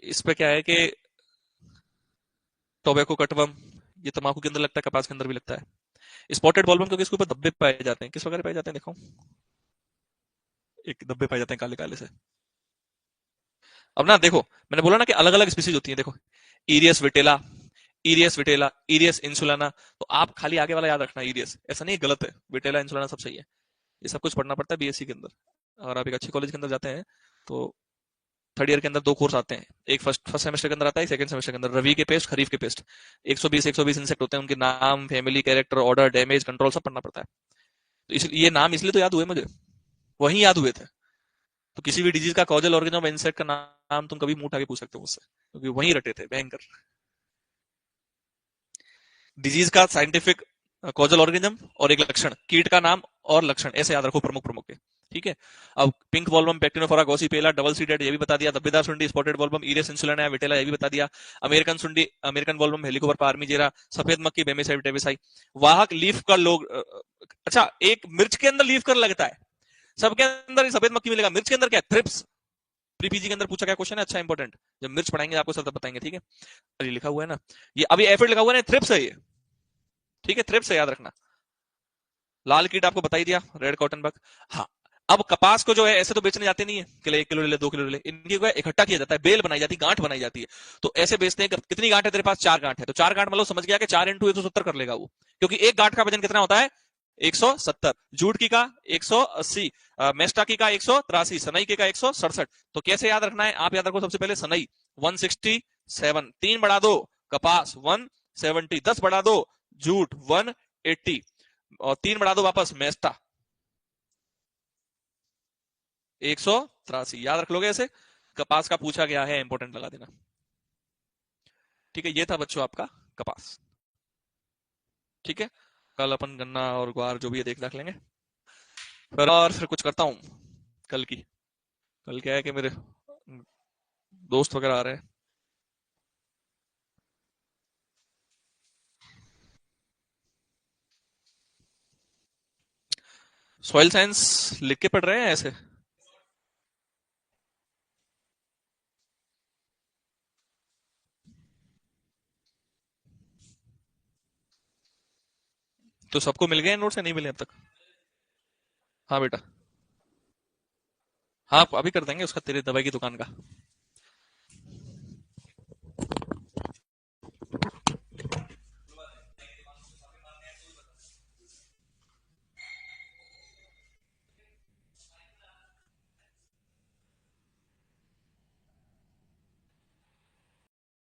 इस पे क्या है कि टोबैको कटवर्म, ये तंबाकू के अंदर लगता है, कपास के अंदर भी लगता है। स्पॉटेड बॉलवर्म क्योंकि इसके ऊपर धब्बे पाए जाते हैं, किस वगैरह पाए जाते हैं देखो, एक धब्बे पाए जाते हैं काले काले से। अब ना देखो, मैंने बोला ना कि अलग अलग स्पीसीज होती है, देखो इरियस विटेला, इरियस विटेला, इरियस इंसुलाना। तो आप खाली आगे वाला याद रखना, इरियस, ऐसा नहीं गलत है, विटेला इंसुलाना सब सही है। ये सब कुछ पढ़ना पड़ता है बीएससी के अंदर। अगर आप एक अच्छे कॉलेज के अंदर जाते हैं तो थर्ड ईयर के अंदर 2 कोर्स आते हैं। एक फर्स्ट सेमेस्टर के अंदर आता है, सेकंड सेमेस्टर के अंदर रवि के पेस्ट, खरीफ के पेस्ट। 120 इंसेक्ट होते हैं, उनके नाम, family, character, order, damage, control सब पढ़ना पड़ता है। तो ये नाम इसलिए तो याद हुए मुझे, वही याद हुए थे। तो किसी भी डिजीज का कॉजल ऑर्गेनिज्म इंसेक्ट का नाम तुम कभी मुंह उठा के पूछ सकते हो मुझसे, क्योंकि वही रटे थे भयंकर। डिजीज का साइंटिफिक कॉजल ऑर्गेनिज्म और एक लक्षण, कीट का नाम और लक्षण, ऐसे याद रखो प्रमुख प्रमुख के। ठीक है, अब पिंक बॉलबम, पेक्टिनोफोरा गोसिपेला, डबल सीडेड ये भी बता दिया। धब्बेदार सुंडी स्पॉटेड बॉलबम, इरियस इंसुलाना विटेला ये भी बता दिया। अमेरिकन सुंडी, अमेरिकन बॉलबम, हेलिकोवर्पा आर्मीजेरा, सफेद मक्खी, बेमेसाइड टेविसाई। वाहक लीफ का लोग, अच्छा एक मिर्च के अंदर लीफ कर लगता है, सबके अंदर सफेद मक्खी मिलेगा, मिर्च के अंदर क्या? थ्रिप्स। प्री पीजी के अंदर पूछा गया क्वेश्चन है, अच्छा इंपॉर्टेंट, जब मिर्च पढ़ाएंगे आपको सब बताएंगे। ठीक है, अरे लिखा हुआ है ना, ये अभी एफिड लिखा हुआ है, थ्रिप्स है ये। ठीक है, थ्रिप्स है, याद रखना। लाल कीट आपको बता ही दिया, रेड कॉटन बग। हाँ, अब कपास को जो है ऐसे तो बेचने जाते नहीं है कि 1 किलो ले ले 2 किलो ले ले, इनकी को इकट्ठा किया जाता है, बेल बनाई जाती है, गांठ बनाई जाती है। तो ऐसे बेचते हैं, कितनी गांठ है तेरे पास? 4 गांठ है, तो 4 गांठ मतलब समझ गया कि 4 × 170 कर लेगा वो, क्योंकि एक गांठ का वजन कितना होता है? 170, जूट की का 180, मेस्टा की का 183, सनई की का 167। तो कैसे याद रखना है? आप याद रखो सबसे पहले सनई 167, 3 बढ़ा दो कपास 170, 10 बढ़ा दो जूट 180, और 3 बढ़ा दो वापस मेस्टा 183। याद रख लोगे ऐसे? कपास का पूछा गया है, इंपॉर्टेंट लगा देना। ठीक है, ये था बच्चों आपका कपास। ठीक है, कल अपन गन्ना और ग्वार जो भी है देख लेंगे। फिर कुछ करता हूँ कल की। कल क्या है कि मेरे दोस्त वगैरह आ रहे हैं। सॉइल साइंस लिख के पढ़ रहे हैं ऐसे? तो सबको मिल गए नोट्स या नहीं मिले अब तक? हाँ बेटा। हाँ अभी कर देंगे उसका, तेरी दवाई की दुकान का।